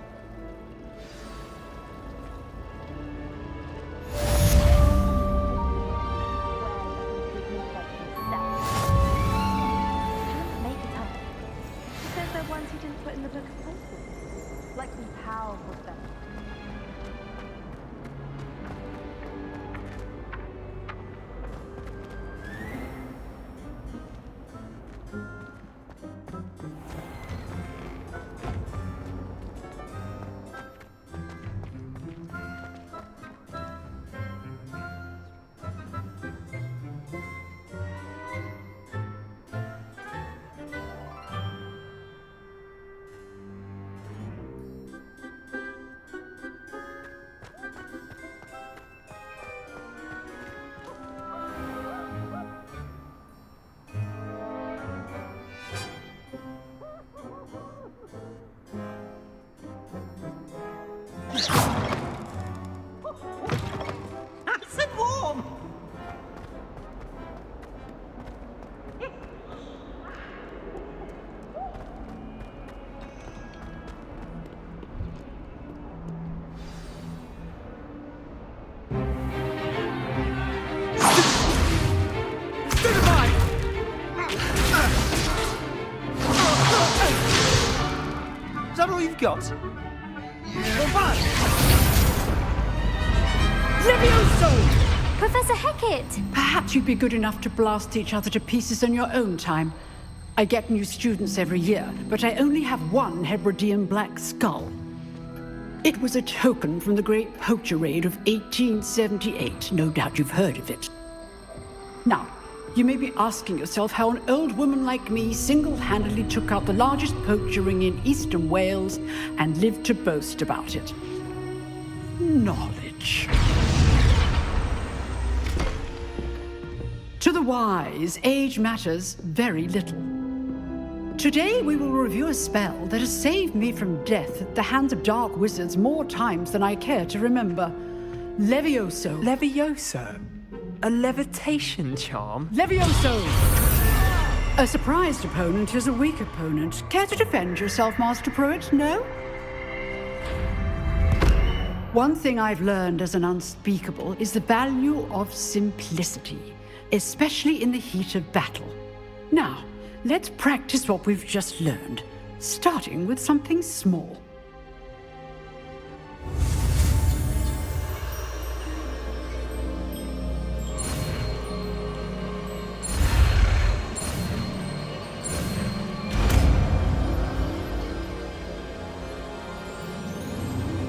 Is that all you've got? Levioso! Professor Hecat! Perhaps you'd be good enough to blast each other to pieces in your own time. I get new students every year, but I only have one Hebridean black skull. It was a token from the Great Poacher Raid of 1878. No doubt you've heard of it. Now, you may be asking yourself how an old woman like me single-handedly took out the largest poacher ring in eastern Wales and lived to boast about it. Knowledge. To the wise, age matters very little. Today we will review a spell that has saved me from death at the hands of dark wizards more times than I care to remember. Levioso. Levioso? A levitation charm? Levioso! A surprised opponent is a weak opponent. Care to defend yourself, Master Pruitt? No? One thing I've learned as an unspeakable is the value of simplicity, especially in the heat of battle. Now, let's practice what we've just learned, starting with something small.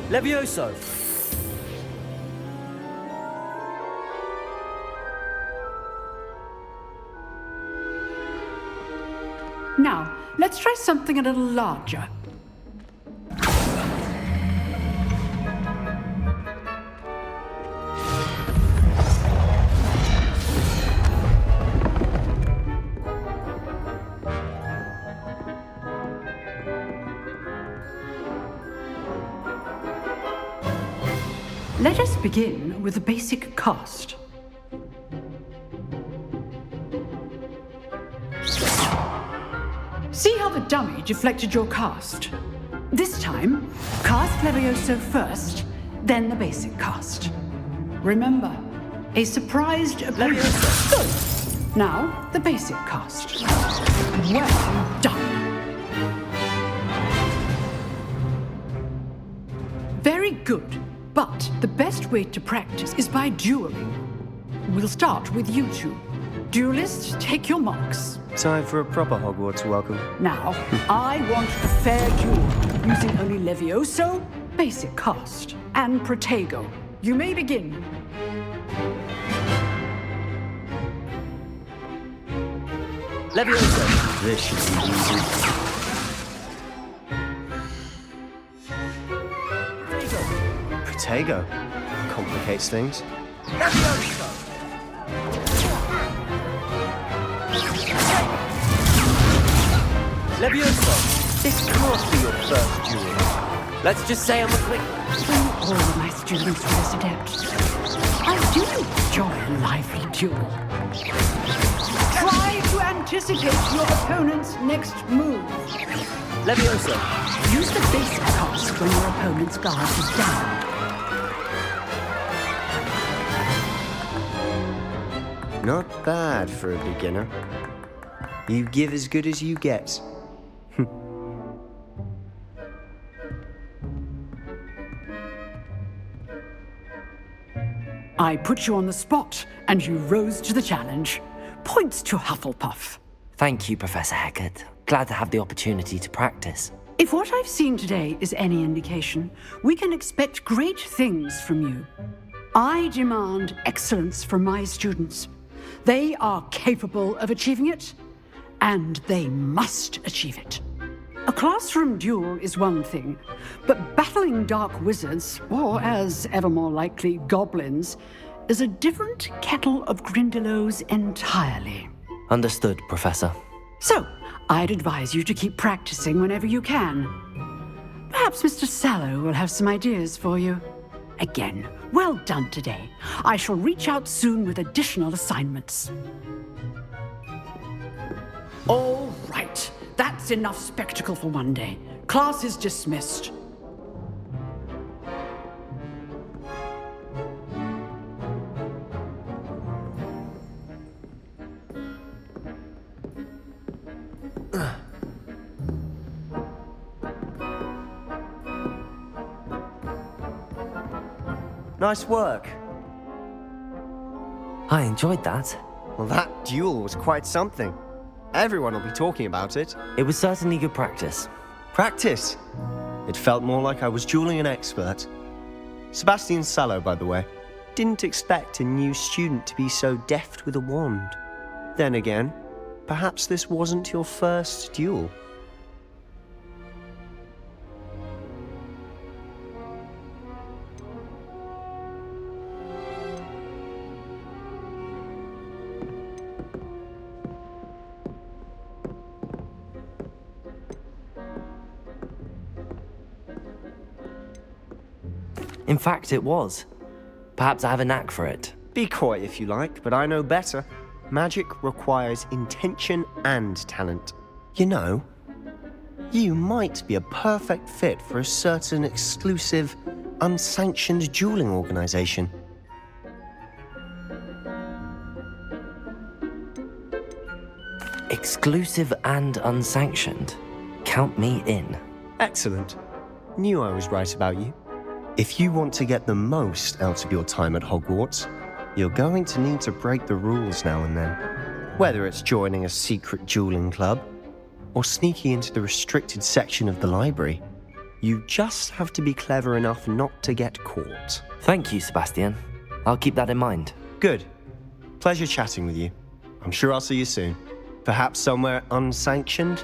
Levioso! Now, let's try something a little larger. Let us begin with the basic cast. See how the dummy deflected your cast? This time, cast Levioso first, then the basic cast. Remember, a surprised Levioso. Now, the basic cast. Well done. Very good, but the best way to practice is by dueling. We'll start with you two. Duelists, take your marks. Time for a proper Hogwarts welcome. Now, I want a fair duel, using only Levioso, basic cast, and Protego. You may begin. Levioso! This should be easy. Protego. Complicates things. Levioso! This can't be your first duel. Let's just say I'm a quick... Bring all of my students to this adept. I do enjoy a lively duel. Try to anticipate your opponent's next move. Levioso! Use the basic cast when your opponent's guard is down. Not bad for a beginner. You give as good as you get. I put you on the spot, and you rose to the challenge. Points to Hufflepuff. Thank you, Professor Hecat. Glad to have the opportunity to practice. If what I've seen today is any indication, we can expect great things from you. I demand excellence from my students. They are capable of achieving it, and they must achieve it. A classroom duel is one thing, but battling dark wizards, or as ever more likely, goblins, is a different kettle of Grindylows entirely. Understood, Professor. So, I'd advise you to keep practicing whenever you can. Perhaps Mr. Sallow will have some ideas for you. Again, well done today. I shall reach out soon with additional assignments. All right. That's enough spectacle for one day. Class is dismissed. Nice work. I enjoyed that. Well, that duel was quite something. Everyone will be talking about it. It was certainly good practice. Practice? It felt more like I was dueling an expert. Sebastian Sallow, by the way. Didn't expect a new student to be so deft with a wand. Then again, perhaps this wasn't your first duel. In fact, it was. Perhaps I have a knack for it. Be coy if you like, but I know better. Magic requires intention and talent. You know, you might be a perfect fit for a certain exclusive, unsanctioned dueling organization. Exclusive and unsanctioned. Count me in. Excellent. Knew I was right about you. If you want to get the most out of your time at Hogwarts, you're going to need to break the rules now and then. Whether it's joining a secret dueling club, or sneaking into the restricted section of the library, you just have to be clever enough not to get caught. Thank you, Sebastian. I'll keep that in mind. Good. Pleasure chatting with you. I'm sure I'll see you soon. Perhaps somewhere unsanctioned?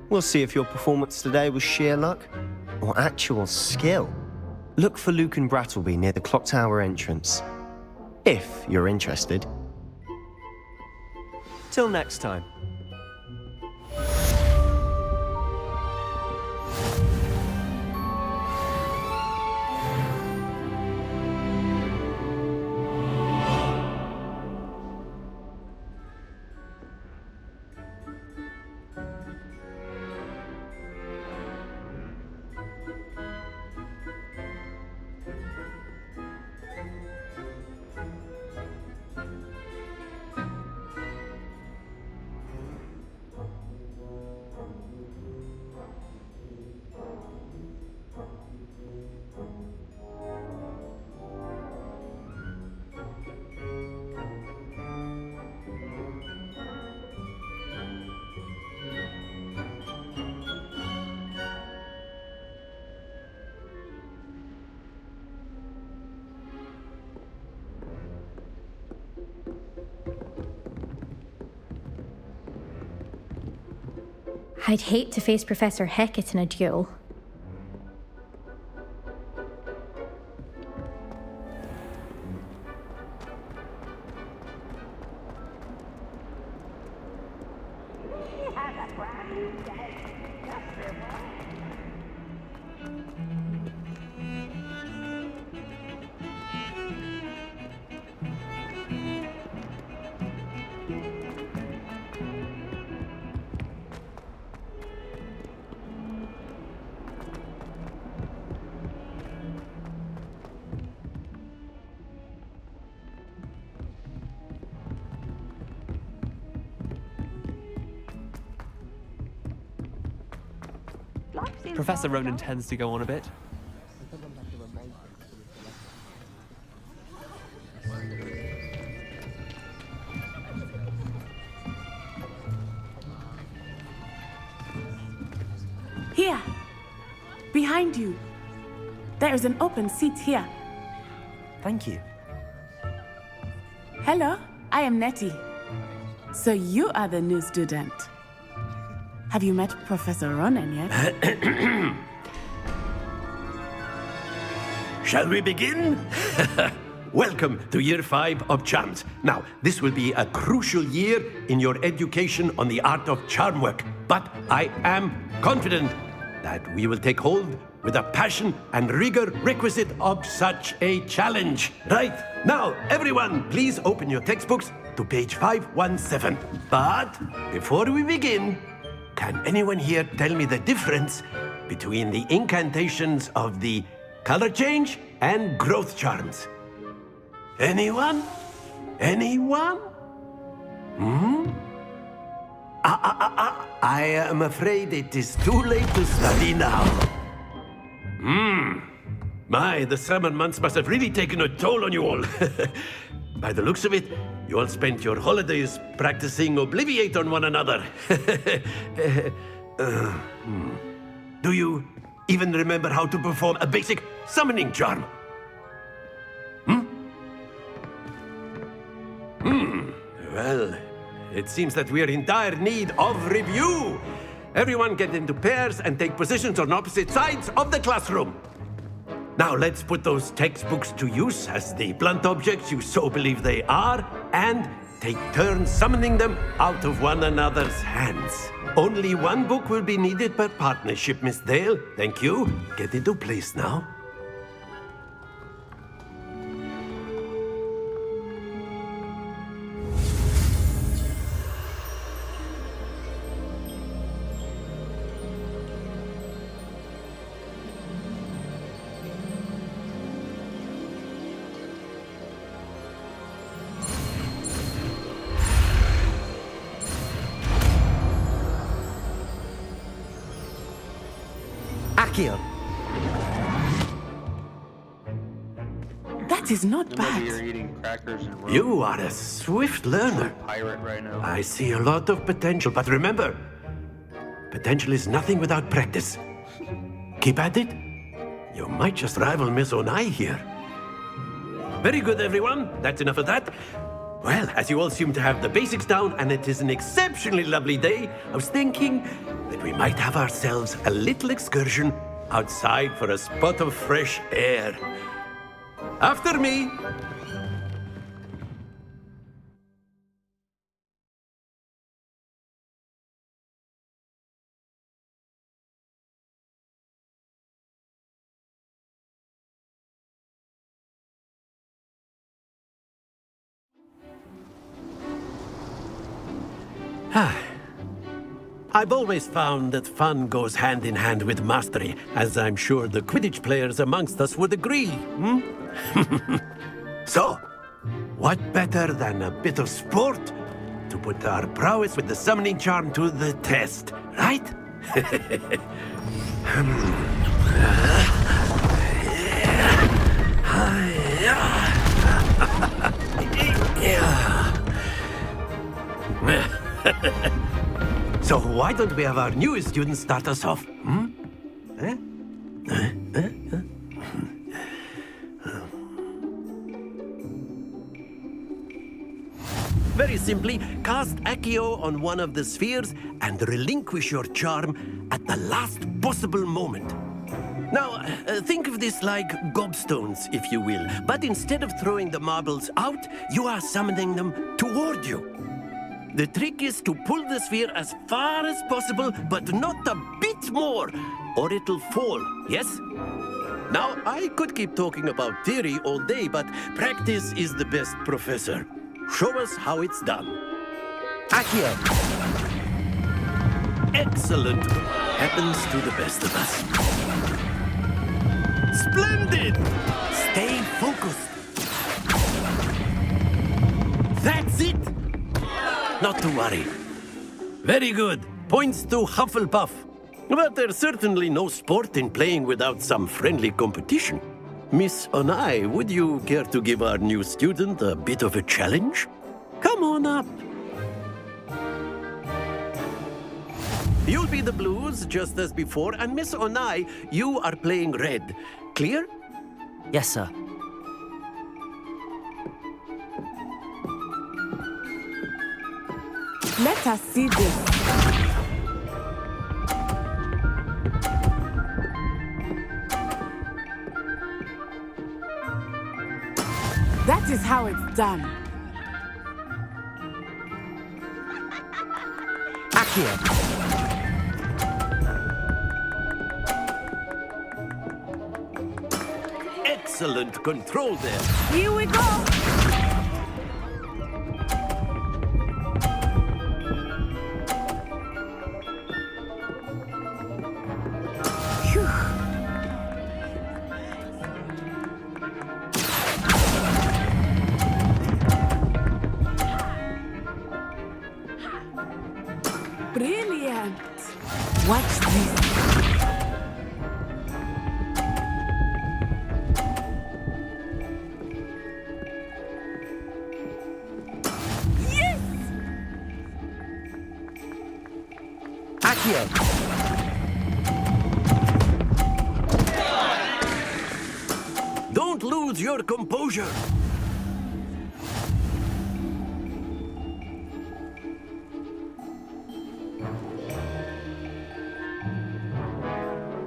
We'll see if your performance today was sheer luck, or actual skill. Look for Luke and Brattleby near the clock tower entrance. If you're interested. Till next time. I'd hate to face Professor Hecat in a duel. Professor Ronan tends to go on a bit. Here! Behind you! There is an open seat here. Thank you. Hello, I am Nettie. So you are the new student. Have you met Professor Ronan yet? Shall we begin? Welcome to Year 5 of Charms. Now, this will be a crucial year in your education on the art of charm work. But I am confident that we will take hold with the passion and rigor requisite of such a challenge. Right, now, everyone, please open your textbooks to page 517. But before we begin, can anyone here tell me the difference between the incantations of the color change and growth charms? Anyone? Anyone? I am afraid it is too late to study now. My, the summer months must have really taken a toll on you all. By the looks of it, you all spent your holidays practicing Obliviate on one another. Do you even remember how to perform a basic summoning charm? Well, it seems that we are in dire need of review. Everyone get into pairs and take positions on opposite sides of the classroom. Now let's put those textbooks to use as the blunt objects you so believe they are, and take turns summoning them out of one another's hands. Only one book will be needed per partnership, Miss Dale. Thank you. Get into place now. Accio. That is not Maybe bad. you're eating crackers and You are a swift learner. pirate right now. I see a lot of potential, but remember, potential is nothing without practice. Keep at it. You might just rival Miss Onai here. Very good, everyone. That's enough of that. Well, as you all seem to have the basics down, and it is an exceptionally lovely day, I was thinking that we might have ourselves a little excursion outside for a spot of fresh air. After me. I've always found that fun goes hand in hand with mastery, as I'm sure the Quidditch players amongst us would agree. So, what better than a bit of sport to put our prowess with the summoning charm to the test, right? So why don't we have our newest student start us off? Very simply, cast Accio on one of the spheres and relinquish your charm at the last possible moment. Now, think of this like gobstones, if you will, but instead of throwing the marbles out, you are summoning them toward you. The trick is to pull the sphere as far as possible, but not a bit more, or it'll fall, yes? Now, I could keep talking about theory all day, but practice is the best professor. Show us how it's done. Accio! Excellent. Happens to the best of us. Splendid! Stay focused. That's it! Not to worry. Very good. Points to Hufflepuff. But there's certainly no sport in playing without some friendly competition. Miss Onai, would you care to give our new student a bit of a challenge? Come on up. You'll be the blues, just as before, and Miss Onai, you are playing red. Clear? Yes, sir. Let us see this. That is how it's done. Accio! Excellent control there. Here we go. Brilliant! Watch this. Yes! Accio! Don't lose your composure.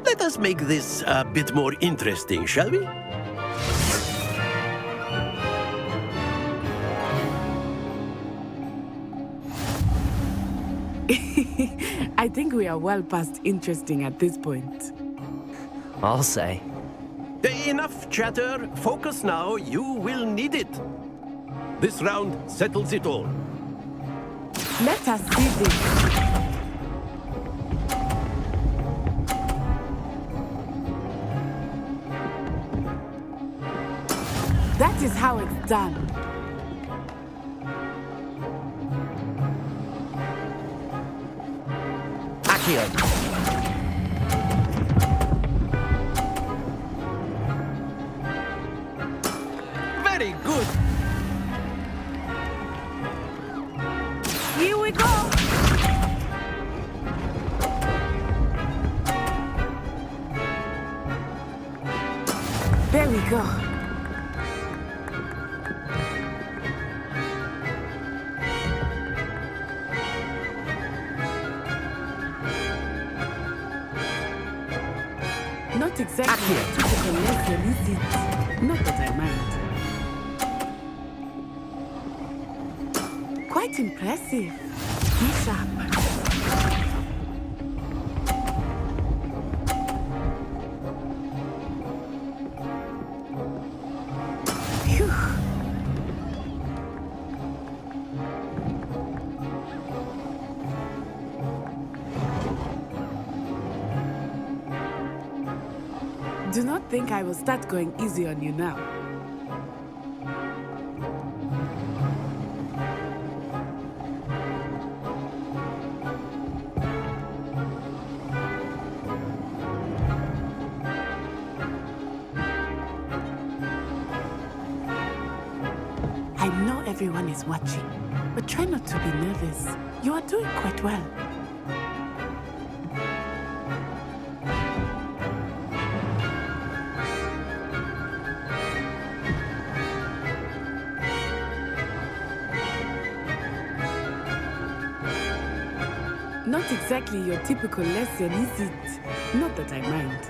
Let us make this a bit more interesting, shall we? I think we are well past interesting at this point. I'll say. Enough chatter. Focus now. You will need it. This round settles it all. Let us see this. That is how it's done. Accio! Very good. Here we go. There we go. Not exactly a typical lesson, is it? Not that I mind. Quite impressive. Be sharp. Phew. Do not think I will start going easy on you now. I know everyone is watching, but try not to be nervous. You are doing quite well. Not exactly your typical lesson, is it? Not that I mind.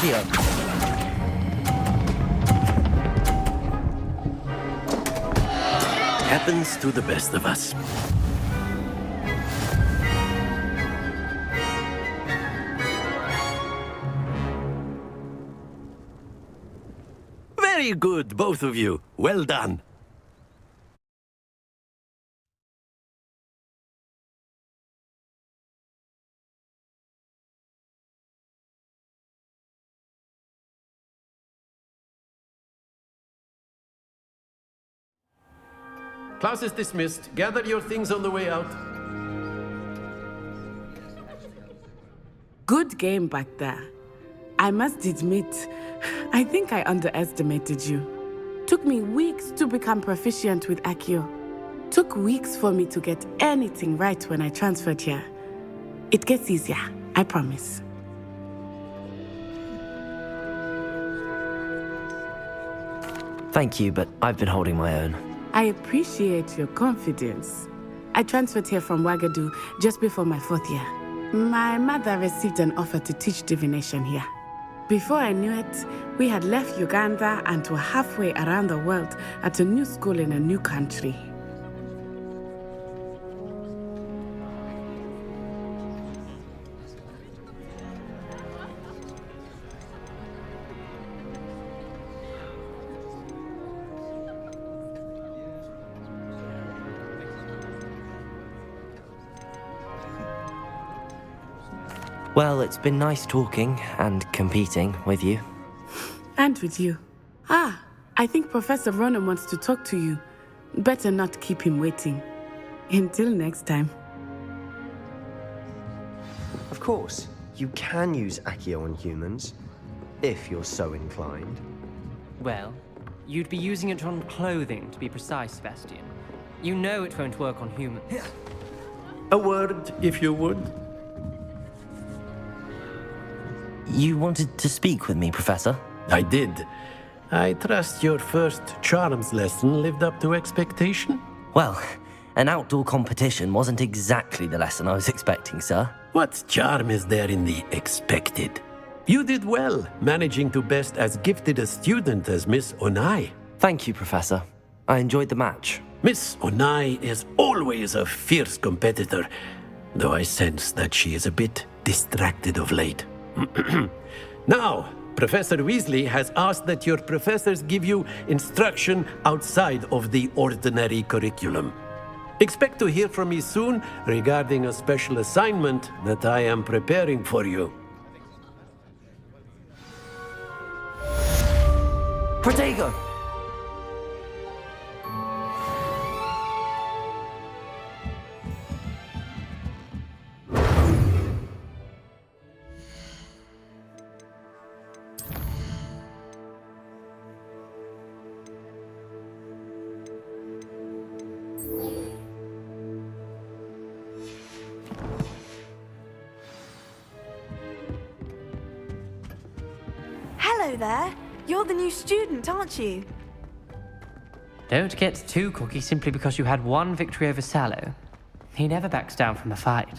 Accio. Happens to the best of us. Very good, both of you. Well done. Class is dismissed. Gather your things on the way out. Good game back there. I must admit, I think I underestimated you. Took me weeks to become proficient with Accio. Took weeks for me to get anything right when I transferred here. It gets easier, I promise. Thank you, but I've been holding my own. I appreciate your confidence. I transferred here from Wagadu just before my 4th year. My mother received an offer to teach divination here. Before I knew it, we had left Uganda and were halfway around the world at a new school in a new country. Well, it's been nice talking and competing with you. And with you. I think Professor Ronan wants to talk to you. Better not keep him waiting. Until next time. Of course, you can use Accio on humans, if you're so inclined. Well, you'd be using it on clothing, to be precise, Sebastian. You know it won't work on humans. A word, if you would. You wanted to speak with me, Professor? I did. I trust your first charms lesson lived up to expectation? Well, an outdoor competition wasn't exactly the lesson I was expecting, sir. What charm is there in the expected? You did well, managing to best as gifted a student as Miss Onai. Thank you, Professor. I enjoyed the match. Miss Onai is always a fierce competitor, though I sense that she is a bit distracted of late. Now, Professor Weasley has asked that your professors give you instruction outside of the ordinary curriculum. Expect to hear from me soon regarding a special assignment that I am preparing for you. Protego! Hello there. You're the new student, aren't you? Don't get too cocky simply because you had one victory over Sallow. He never backs down from a fight.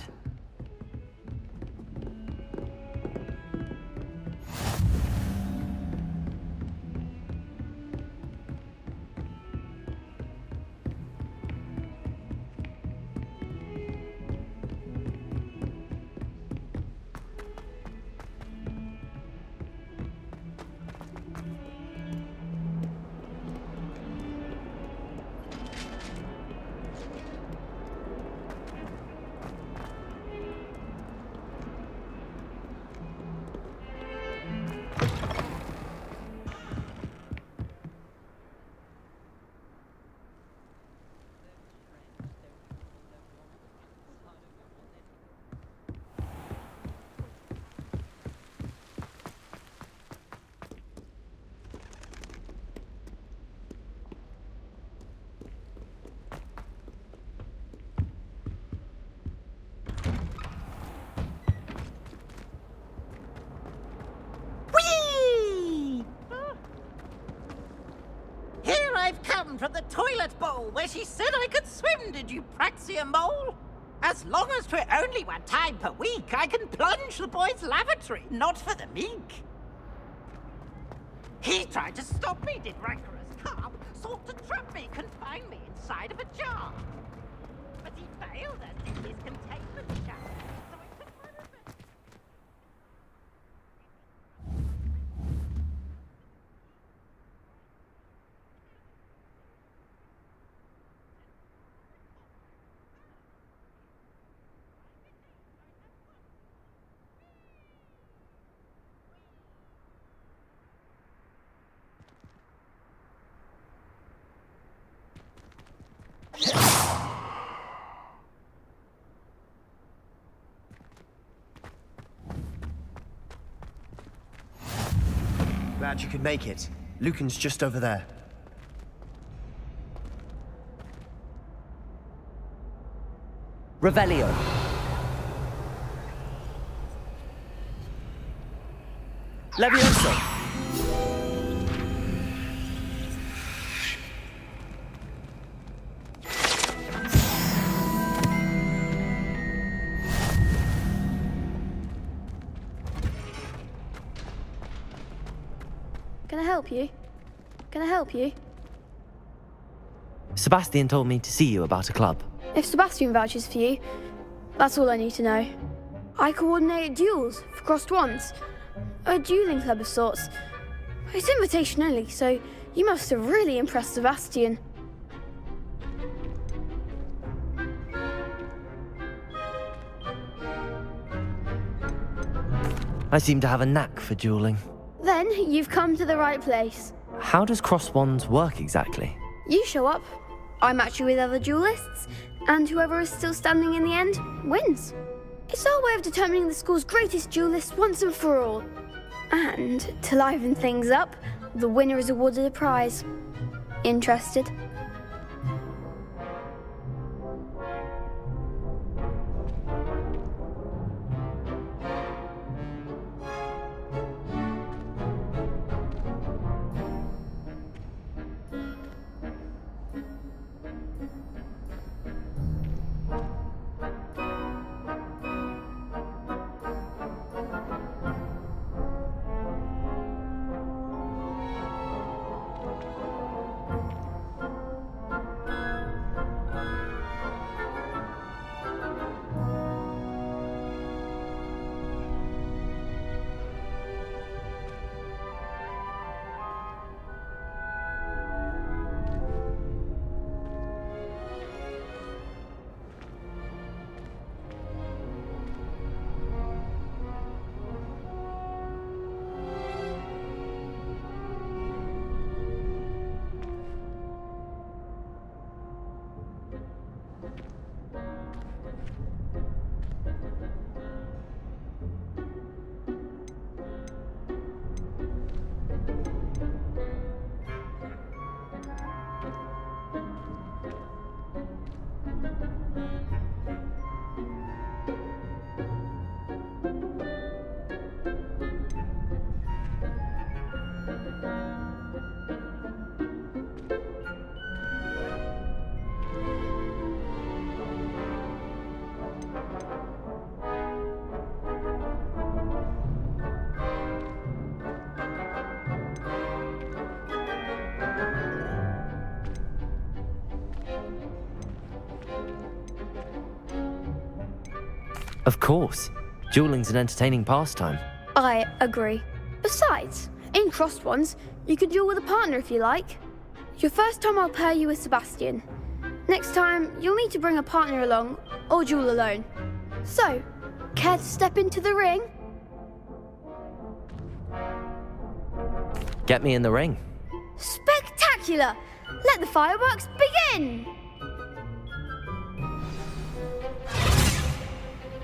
From the toilet bowl where she said I could swim, did you Praxia mole? As long as 'twere only one time per week, I can plunge the boys' lavatory, not for the meek. He tried to stop me, did rancorous carp. Sought to trap me, confine me inside of a jar. But he failed us in his containment jar. So it took my revenge. Glad you could make it. Lucan's just over there. Revelio. Levioso. Can I help you? Can I help you? Sebastian told me to see you about a club. If Sebastian vouches for you, that's all I need to know. I coordinate duels for crossed wands. A dueling club of sorts. It's invitation only, so you must have really impressed Sebastian. I seem to have a knack for dueling. Then you've come to the right place. How does cross wands work exactly? You show up, I match you with other duelists, and whoever is still standing in the end wins. It's our way of determining the school's greatest duelist once and for all. And to liven things up, the winner is awarded a prize. Interested? Of course. Dueling's an entertaining pastime. I agree. Besides, in crossed ones, you can duel with a partner if you like. Your first time I'll pair you with Sebastian. Next time, you'll need to bring a partner along, or duel alone. So, care to step into the ring? Get me in the ring. Spectacular! Let the fireworks begin!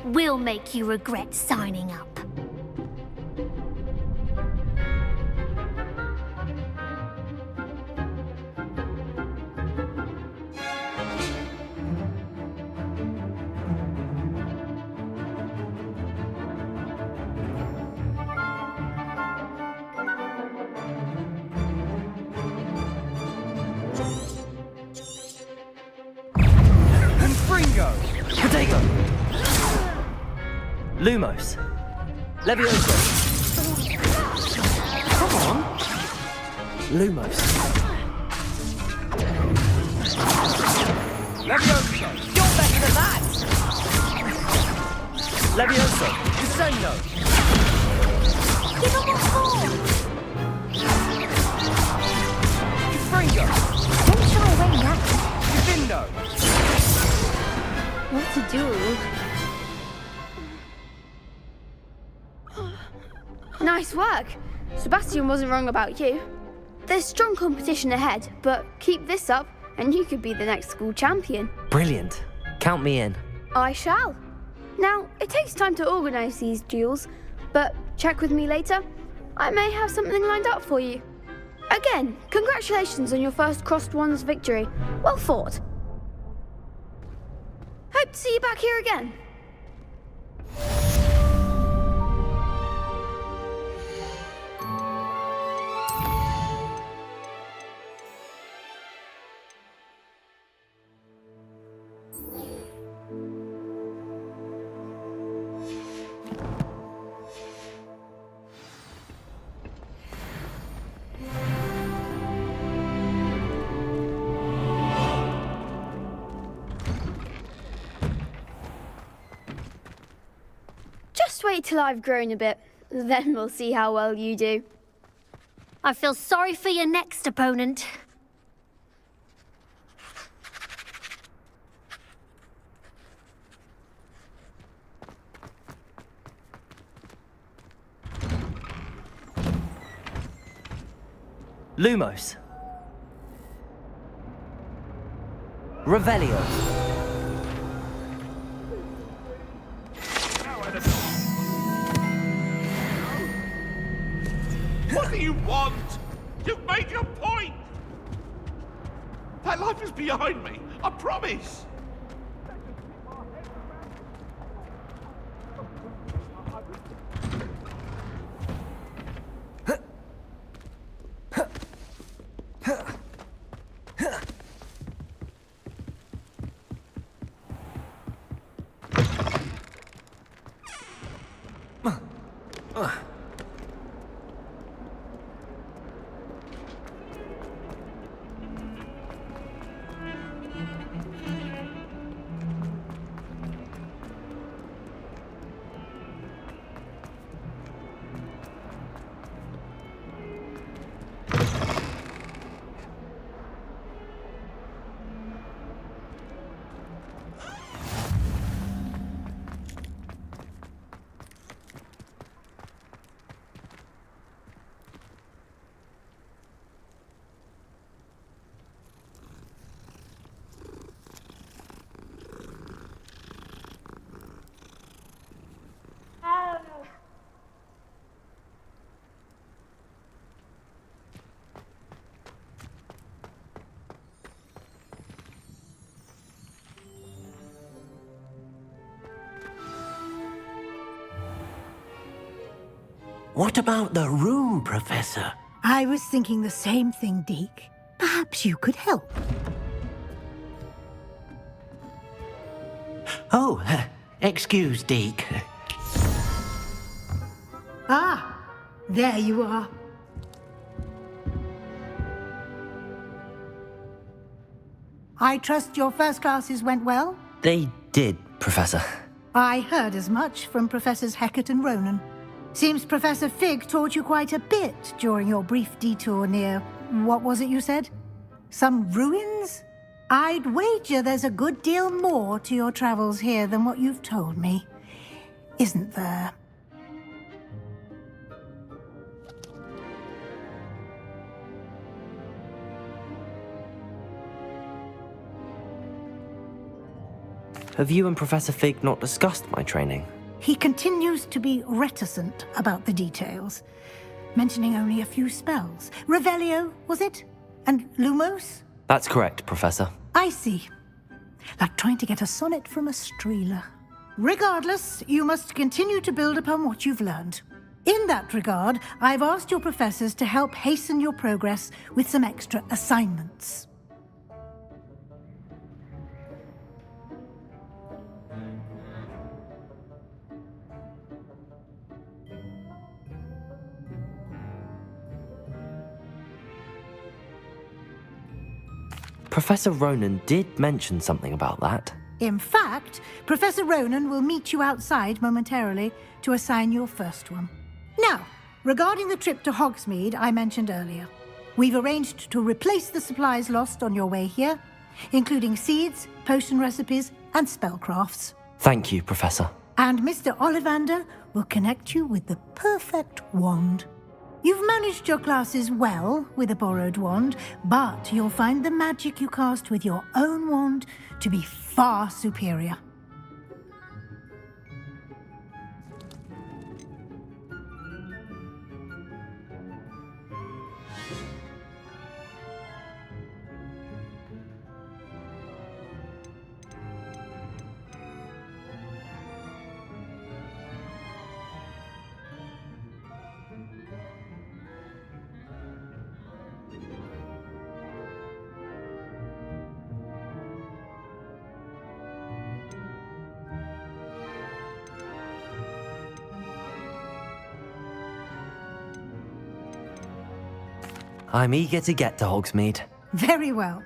We'll make you regret signing up. And Fringo! Protego! Lumos. Levioso. Come on! Lumos. Levioso! You're better than that! Levioso! Descendo! Give up what's more! Fringo! Don't shy away now. Divindo! What a duel. Nice work. Sebastian wasn't wrong about you. There's strong competition ahead, but keep this up and you could be the next school champion. Brilliant. Count me in. I shall. Now, it takes time to organise these duels, but check with me later. I may have something lined up for you. Again, congratulations on your first Crossed Wands victory. Well fought. Hope to see you back here again. Just wait till I've grown a bit, then we'll see how well you do. I feel sorry for your next opponent. Lumos. Revelio. What do you want? You've made your point! That life is behind me, I promise! What about the room, Professor? I was thinking the same thing, Deke. Perhaps you could help. Oh, excuse, Deke. Ah, there you are. I trust your first classes went well? They did, Professor. I heard as much from Professors Hecat and Ronan. Seems Professor Fig taught you quite a bit during your brief detour near... what was it you said? Some ruins? I'd wager there's a good deal more to your travels here than what you've told me. Isn't there? Have you and Professor Fig not discussed my training? He continues to be reticent about the details, mentioning only a few spells. Revelio, was it? And Lumos? That's correct, Professor. I see. Like trying to get a sonnet from a streeler. Regardless, you must continue to build upon what you've learned. In that regard, I've asked your professors to help hasten your progress with some extra assignments. Professor Ronan did mention something about that. In fact, Professor Ronan will meet you outside momentarily to assign your first one. Now, regarding the trip to Hogsmeade I mentioned earlier, we've arranged to replace the supplies lost on your way here, including seeds, potion recipes, and spellcrafts. Thank you, Professor. And Mr. Ollivander will connect you with the perfect wand. You've managed your classes well with a borrowed wand, but you'll find the magic you cast with your own wand to be far superior. I'm eager to get to Hogsmeade. Very well.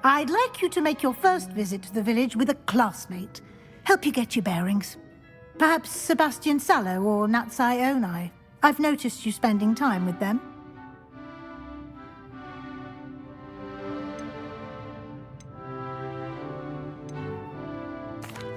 I'd like you to make your first visit to the village with a classmate. Help you get your bearings. Perhaps Sebastian Sallow or Natsai Onai. I've noticed you spending time with them.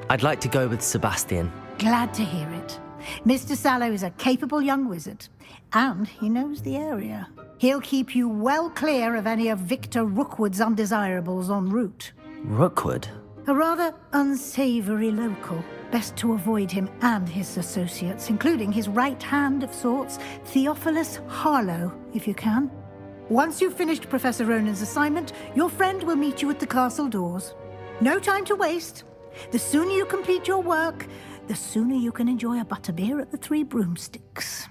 I'd like to go with Sebastian. Glad to hear it. Mr. Sallow is a capable young wizard, and he knows the area. He'll keep you well clear of any of Victor Rookwood's undesirables en route. Rookwood? A rather unsavory local. Best to avoid him and his associates, including his right hand of sorts, Theophilus Harlow, if you can. Once you've finished Professor Ronan's assignment, your friend will meet you at the castle doors. No time to waste. The sooner you complete your work, the sooner you can enjoy a butterbeer at the Three Broomsticks.